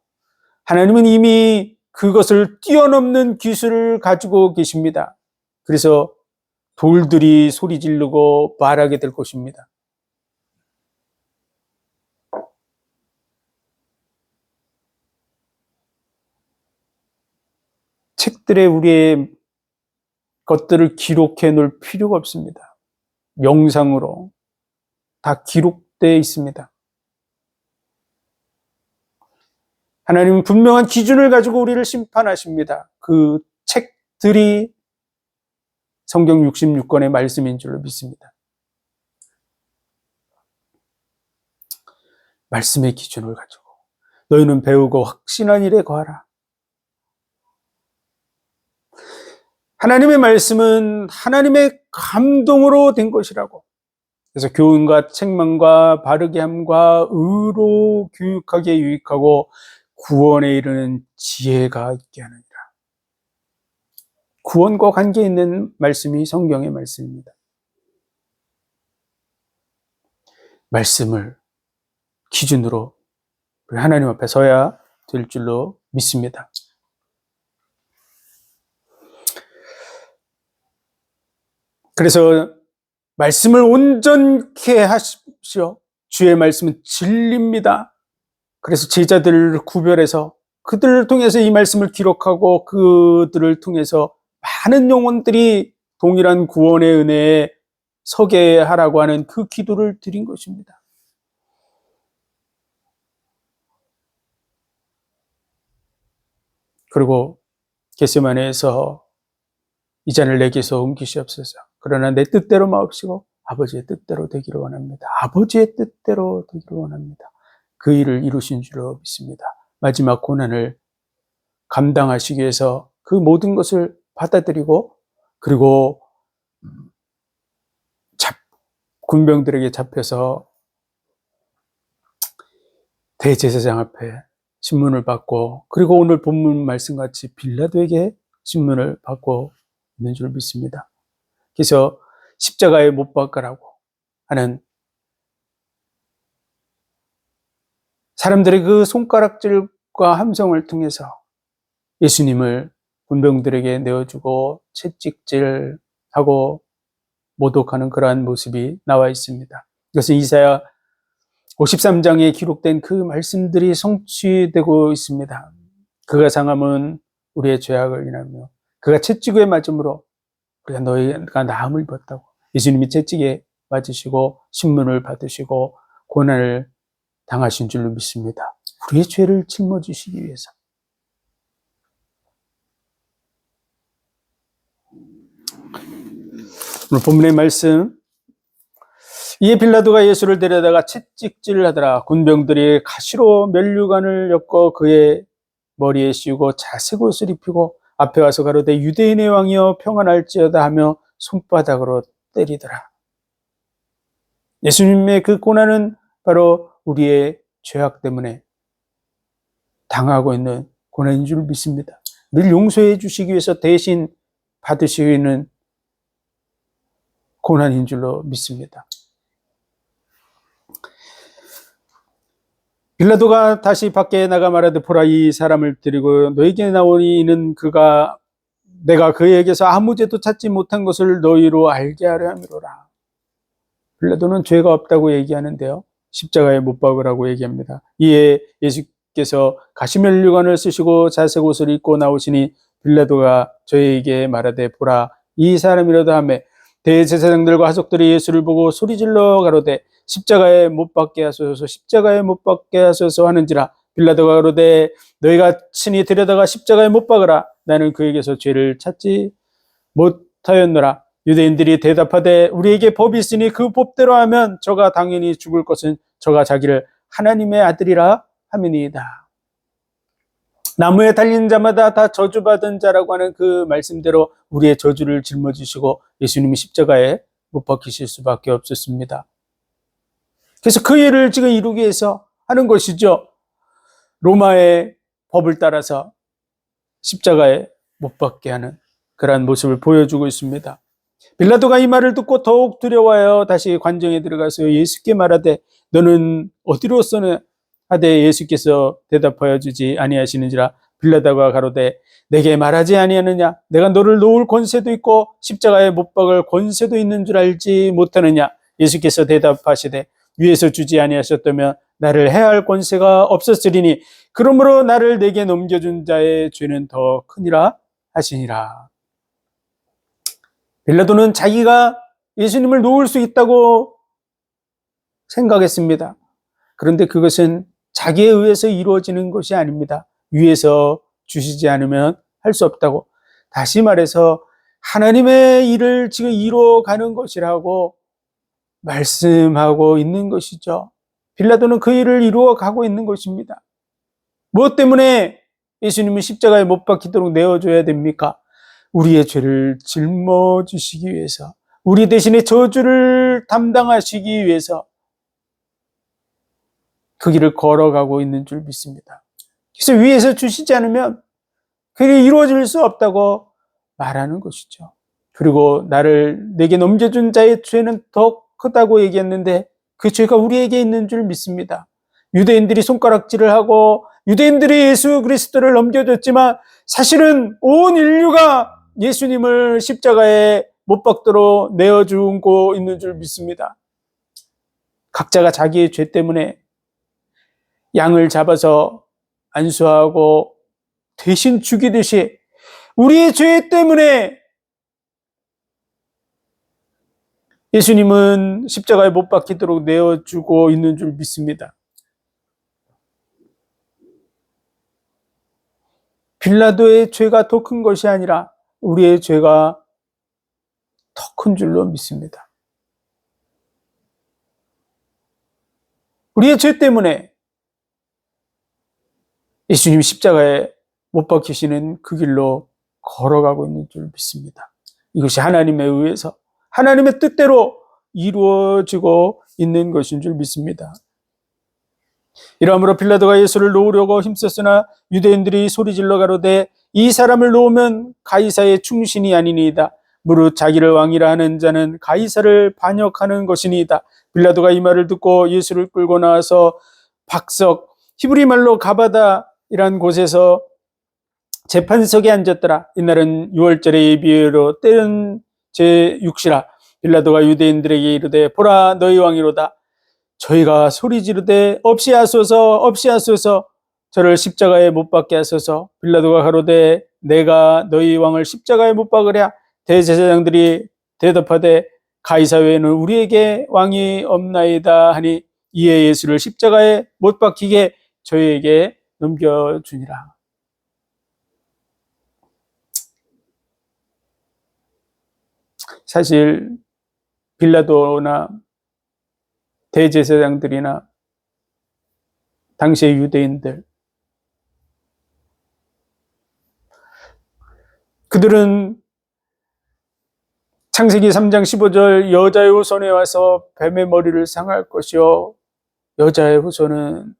하나님은 이미 그것을 뛰어넘는 기술을 가지고 계십니다. 그래서 돌들이 소리 지르고 말하게 될 것입니다. 책들에 우리의 것들을 기록해 놓을 필요가 없습니다. 영상으로 다 기록되어 있습니다. 하나님은 분명한 기준을 가지고 우리를 심판하십니다. 그 책들이 성경 66권의 말씀인 줄로 믿습니다. 말씀의 기준을 가지고 너희는 배우고 확신한 일에 거하라. 하나님의 말씀은 하나님의 감동으로 된 것이라고. 그래서 교훈과 책망과 바르게 함과 의로 교육하기에 유익하고 구원에 이르는 지혜가 있게 하느니라. 구원과 관계 있는 말씀이 성경의 말씀입니다. 말씀을 기준으로 하나님 앞에 서야 될 줄로 믿습니다. 그래서 말씀을 온전케 하십시오. 주의 말씀은 진리입니다. 그래서 제자들을 구별해서 그들을 통해서 이 말씀을 기록하고 그들을 통해서 많은 영혼들이 동일한 구원의 은혜에 서게 하라고 하는 그 기도를 드린 것입니다. 그리고 겟세마네에서 이 잔을 내게서 옮기시옵소서. 그러나 내 뜻대로 마옵시고 아버지의 뜻대로 되기를 원합니다. 아버지의 뜻대로 되기를 원합니다. 그 일을 이루신 줄로 믿습니다. 마지막 고난을 감당하시기 위해서 그 모든 것을 받아들이고 그리고 군병들에게 잡혀서 대제사장 앞에 신문을 받고 그리고 오늘 본문 말씀같이 빌라도에게 신문을 받고 있는 줄 믿습니다. 그래서 십자가에 못 박으라고 하는 사람들의 그 손가락질과 함성을 통해서 예수님을 군병들에게 내어주고 채찍질하고 모독하는 그러한 모습이 나와 있습니다. 이것은 이사야 53장에 기록된 그 말씀들이 성취되고 있습니다. 그가 상함은 우리의 죄악을 인하며 그가 채찍에 맞음으로 우리가 너희가 나음을 입었다고. 예수님이 채찍에 맞으시고 신문을 받으시고 고난을 당하신 줄로 믿습니다. 우리의 죄를 짊어지시기 위해서. 오늘 본문의 말씀, 이에 빌라도가 예수를 데려다가 채찍질을 하더라. 군병들이 가시로 면류관을 엮어 그의 머리에 씌우고 자색 옷을 입히고 앞에 와서 가로되 유대인의 왕이여 평안할지어다 하며 손바닥으로 때리더라. 예수님의 그 고난은 바로 우리의 죄악 때문에 당하고 있는 고난인 줄 믿습니다. 늘 용서해 주시기 위해서 대신 받으시는 고난인 줄로 믿습니다. 빌라도가 다시 밖에 나가 말하되 보라, 이 사람을 데리고 너에게 나오니 이는 내가 그에게서 아무 죄도 찾지 못한 것을 너희로 알게 하려 함이로라. 빌라도는 죄가 없다고 얘기하는데요, 십자가에 못 박으라고 얘기합니다. 이에 예수께서 가시면류관을 쓰시고 자색 옷을 입고 나오시니 빌라도가 저에게 말하되 보라, 이 사람이라도 하매 대제사장들과 하석들이 예수를 보고 소리질러 가로되 십자가에 못 박게 하소서, 십자가에 못 박게 하소서 하는지라. 빌라도가 가로되 너희가 친히 데려다가 십자가에 못 박으라. 나는 그에게서 죄를 찾지 못하였노라. 유대인들이 대답하되 우리에게 법이 있으니 그 법대로 하면 저가 당연히 죽을 것은 저가 자기를 하나님의 아들이라 함이니이다. 나무에 달린 자마다 다 저주받은 자라고 하는 그 말씀대로 우리의 저주를 짊어지시고 예수님이 십자가에 못 박히실 수밖에 없었습니다. 그래서 그 일을 지금 이루기 위해서 하는 것이죠. 로마의 법을 따라서 십자가에 못 박게 하는 그러한 모습을 보여주고 있습니다. 빌라도가 이 말을 듣고 더욱 두려워하여 다시 관정에 들어가서 예수께 말하되 너는 어디로서는 하되 예수께서 대답하여 주지 아니하시는지라. 빌라도가 가로되 내게 말하지 아니하느냐? 내가 너를 놓을 권세도 있고 십자가에 못 박을 권세도 있는 줄 알지 못하느냐? 예수께서 대답하시되 위에서 주지 아니하셨다면 나를 해할 권세가 없었으리니 그러므로 나를 내게 넘겨준 자의 죄는 더 크니라 하시니라. 빌라도는 자기가 예수님을 놓을 수 있다고 생각했습니다. 그런데 그것은 자기에 의해서 이루어지는 것이 아닙니다. 위에서 주시지 않으면 할 수 없다고. 다시 말해서 하나님의 일을 지금 이루어가는 것이라고 말씀하고 있는 것이죠. 빌라도는 그 일을 이루어가고 있는 것입니다. 무엇 때문에 예수님이 십자가에 못 박히도록 내어줘야 됩니까? 우리의 죄를 짊어지시기 위해서, 우리 대신에 저주를 담당하시기 위해서 그 길을 걸어가고 있는 줄 믿습니다. 그래서 위에서 주시지 않으면 그게 이루어질 수 없다고 말하는 것이죠. 그리고 내게 넘겨준 자의 죄는 더 크다고 얘기했는데 그 죄가 우리에게 있는 줄 믿습니다. 유대인들이 손가락질을 하고 유대인들이 예수 그리스도를 넘겨줬지만 사실은 온 인류가 예수님을 십자가에 못 박도록 내어주고 있는 줄 믿습니다. 각자가 자기의 죄 때문에 양을 잡아서 안수하고 대신 죽이듯이 우리의 죄 때문에 예수님은 십자가에 못 박히도록 내어주고 있는 줄 믿습니다. 빌라도의 죄가 더 큰 것이 아니라 우리의 죄가 더 큰 줄로 믿습니다. 우리의 죄 때문에 예수님이 십자가에 못 박히시는 그 길로 걸어가고 있는 줄 믿습니다. 이것이 하나님에 의해서 하나님의 뜻대로 이루어지고 있는 것인 줄 믿습니다. 이러므로 빌라도가 예수를 놓으려고 힘썼으나 유대인들이 소리질러 가로되 이 사람을 놓으면 가이사의 충신이 아니니이다. 무릇 자기를 왕이라 하는 자는 가이사를 반역하는 것이니이다. 빌라도가 이 말을 듣고 예수를 끌고 나와서 박석, 히브리 말로 가바다이란 곳에서 재판석에 앉았더라. 이날은 6월절의 예비로 때는 제6시라. 빌라도가 유대인들에게 이르되 보라, 너희 왕이로다. 저희가 소리 지르되 없이 하소서, 없이 하소서. 저를 십자가에 못 박게 하소서. 빌라도가 가로되 내가 너희 왕을 십자가에 못 박으랴. 대제사장들이 대답하되 가이사 외에는 우리에게 왕이 없나이다 하니 이에 예수를 십자가에 못 박히게 저희에게 넘겨주니라. 사실 빌라도나 대제사장들이나 당시의 유대인들, 그들은 창세기 3장 15절 여자의 후손에 와서 뱀의 머리를 상할 것이요 여자의 후손은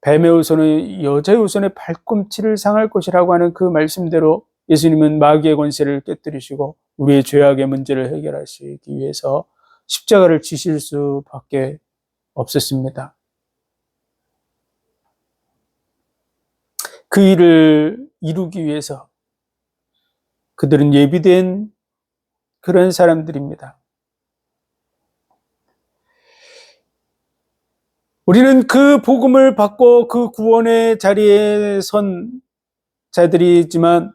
뱀의 후손은 여자의 후손의 발꿈치를 상할 것이라고 하는 그 말씀대로 예수님은 마귀의 권세를 깨뜨리시고 우리의 죄악의 문제를 해결하시기 위해서 십자가를 지실 수밖에 없었습니다. 그 일을 이루기 위해서 그들은 예비된 그런 사람들입니다. 우리는 그 복음을 받고 그 구원의 자리에 선 자들이지만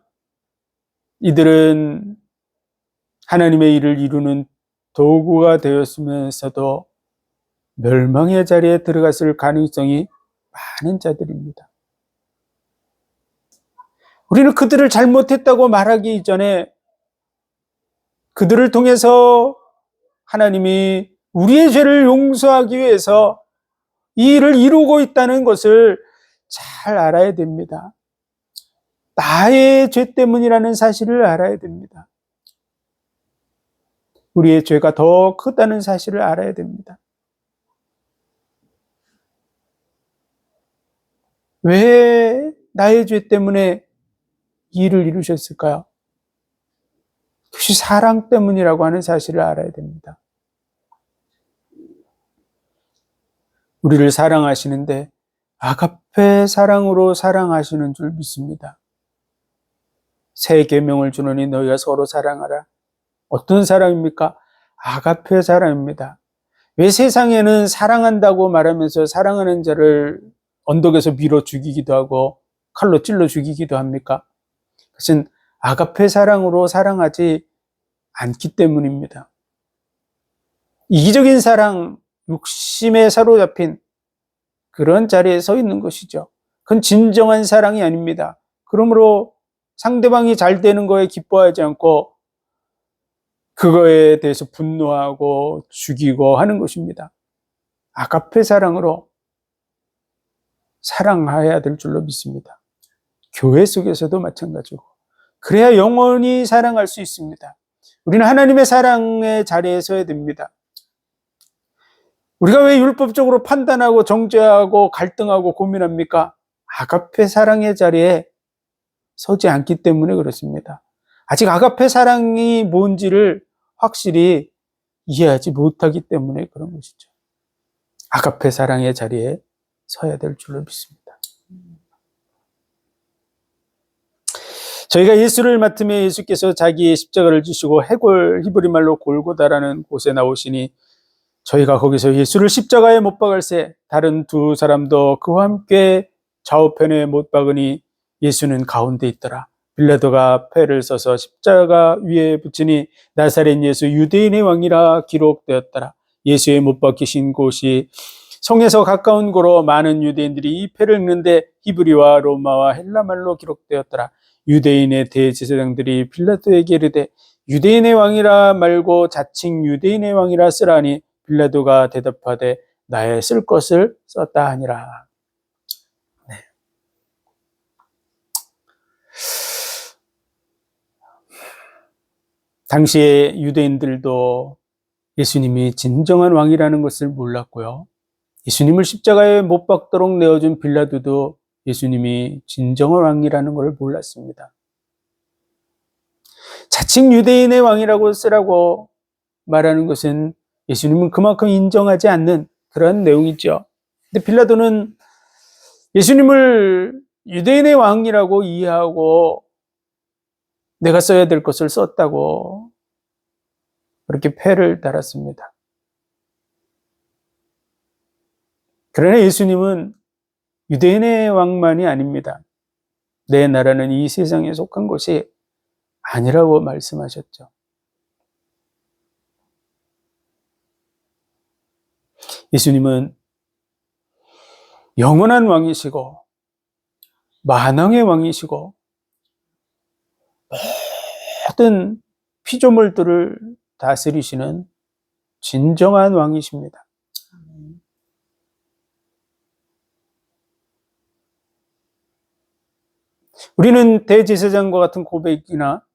이들은 하나님의 일을 이루는 도구가 되었으면서도 멸망의 자리에 들어갔을 가능성이 많은 자들입니다. 우리는 그들을 잘못했다고 말하기 이전에 그들을 통해서 하나님이 우리의 죄를 용서하기 위해서 이 일을 이루고 있다는 것을 잘 알아야 됩니다. 나의 죄 때문이라는 사실을 알아야 됩니다. 우리의 죄가 더 크다는 사실을 알아야 됩니다. 왜 나의 죄 때문에 이 일을 이루셨을까요? 그것이 사랑 때문이라고 하는 사실을 알아야 됩니다. 우리를 사랑하시는데 아가페 사랑으로 사랑하시는 줄 믿습니다. 새 계명을 주노니 너희가 서로 사랑하라. 어떤 사랑입니까? 아가페 사랑입니다. 왜 세상에는 사랑한다고 말하면서 사랑하는 자를 언덕에서 밀어 죽이기도 하고 칼로 찔러 죽이기도 합니까? 그것은 아가페 사랑으로 사랑하지 않기 때문입니다. 이기적인 사랑, 욕심에 사로잡힌 그런 자리에 서 있는 것이죠. 그건 진정한 사랑이 아닙니다. 그러므로 상대방이 잘 되는 거에 기뻐하지 않고 그거에 대해서 분노하고 죽이고 하는 것입니다. 아가페 사랑으로 사랑해야 될 줄로 믿습니다. 교회 속에서도 마찬가지고. 그래야 영원히 사랑할 수 있습니다. 우리는 하나님의 사랑의 자리에 서야 됩니다. 우리가 왜 율법적으로 판단하고 정죄하고 갈등하고 고민합니까? 아가페 사랑의 자리에 서지 않기 때문에 그렇습니다. 아직 아가페 사랑이 뭔지를 확실히 이해하지 못하기 때문에 그런 것이죠. 아가페 사랑의 자리에 서야 될 줄로 믿습니다. 저희가 예수를 맡으며 예수께서 자기의 십자가를 지시고 해골, 히브리 말로 골고다라는 곳에 나오시니 저희가 거기서 예수를 십자가에 못 박을새 다른 두 사람도 그와 함께 좌우편에 못 박으니 예수는 가운데 있더라. 빌라도가 패를 써서 십자가 위에 붙이니 나사렛 예수 유대인의 왕이라 기록되었더라. 예수의 못 박히신 곳이 성에서 가까운 고로 많은 유대인들이 이 패를 읽는데 히브리와 로마와 헬라말로 기록되었더라. 유대인의 대제사장들이 빌라도에게 이르되 유대인의 왕이라 말고 자칭 유대인의 왕이라 쓰라니 빌라도가 대답하되 나의 쓸 것을 썼다 하니라. 네. 당시에 유대인들도 예수님이 진정한 왕이라는 것을 몰랐고요. 예수님을 십자가에 못 박도록 내어준 빌라도도 예수님이 진정한 왕이라는 걸 몰랐습니다. 자칭 유대인의 왕이라고 쓰라고 말하는 것은 예수님은 그만큼 인정하지 않는 그런 내용이죠. 근데 빌라도는 예수님을 유대인의 왕이라고 이해하고 내가 써야 될 것을 썼다고 그렇게 패를 달았습니다. 그러나 예수님은 유대인의 왕만이 아닙니다. 내 나라는 이 세상에 속한 것이 아니라고 말씀하셨죠. 예수님은 영원한 왕이시고 만왕의 왕이시고 모든 피조물들을 다스리시는 진정한 왕이십니다. 우리는 대제사장과 같은 고백이나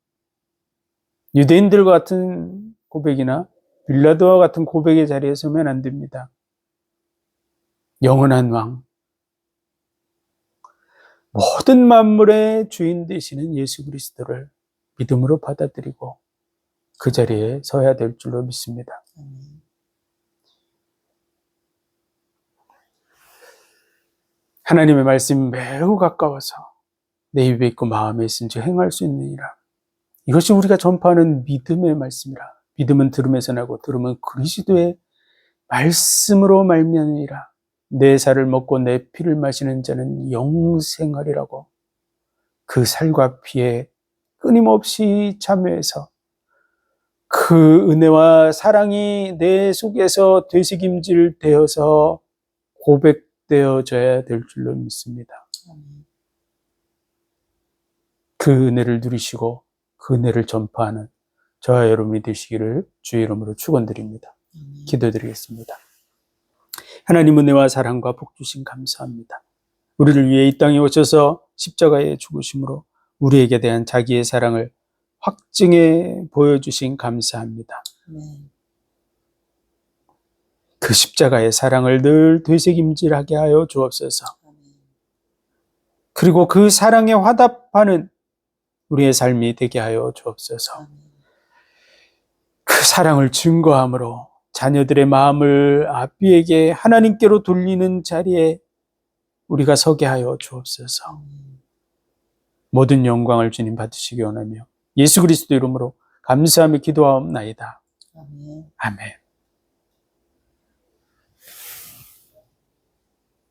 유대인들과 같은 고백이나 빌라도와 같은 고백의 자리에 서면 안 됩니다. 영원한 왕, 모든 만물의 주인 되시는 예수 그리스도를 믿음으로 받아들이고 그 자리에 서야 될 줄로 믿습니다. 하나님의 말씀이 매우 가까워서 내 입에 있고 마음에 있은지 행할 수 있느니라. 이것이 우리가 전파하는 믿음의 말씀이라. 믿음은 들음에서 나고 들음은 그리스도의 말씀으로 말미암으리라. 내 살을 먹고 내 피를 마시는 자는 영생하리라고 그 살과 피에 끊임없이 참여해서 그 은혜와 사랑이 내 속에서 되새김질 되어서 고백되어져야 될 줄로 믿습니다. 그 은혜를 누리시고 그 은혜를 전파하는 저와 여러분이 되시기를 주의 이름으로 축원드립니다. 기도드리겠습니다. 하나님 은혜와 사랑과 복 주신 감사합니다. 우리를 위해 이 땅에 오셔서 십자가에 죽으심으로 우리에게 대한 자기의 사랑을 확증해 보여주신 감사합니다. 그 십자가의 사랑을 늘 되새김질하게 하여 주옵소서. 그리고 그 사랑에 화답하는 우리의 삶이 되게 하여 주옵소서. 그 사랑을 증거함으로 자녀들의 마음을 아비에게 하나님께로 돌리는 자리에 우리가 서게 하여 주옵소서. 모든 영광을 주님 받으시기 원하며 예수 그리스도 이름으로 감사하며 기도하옵나이다. 아멘.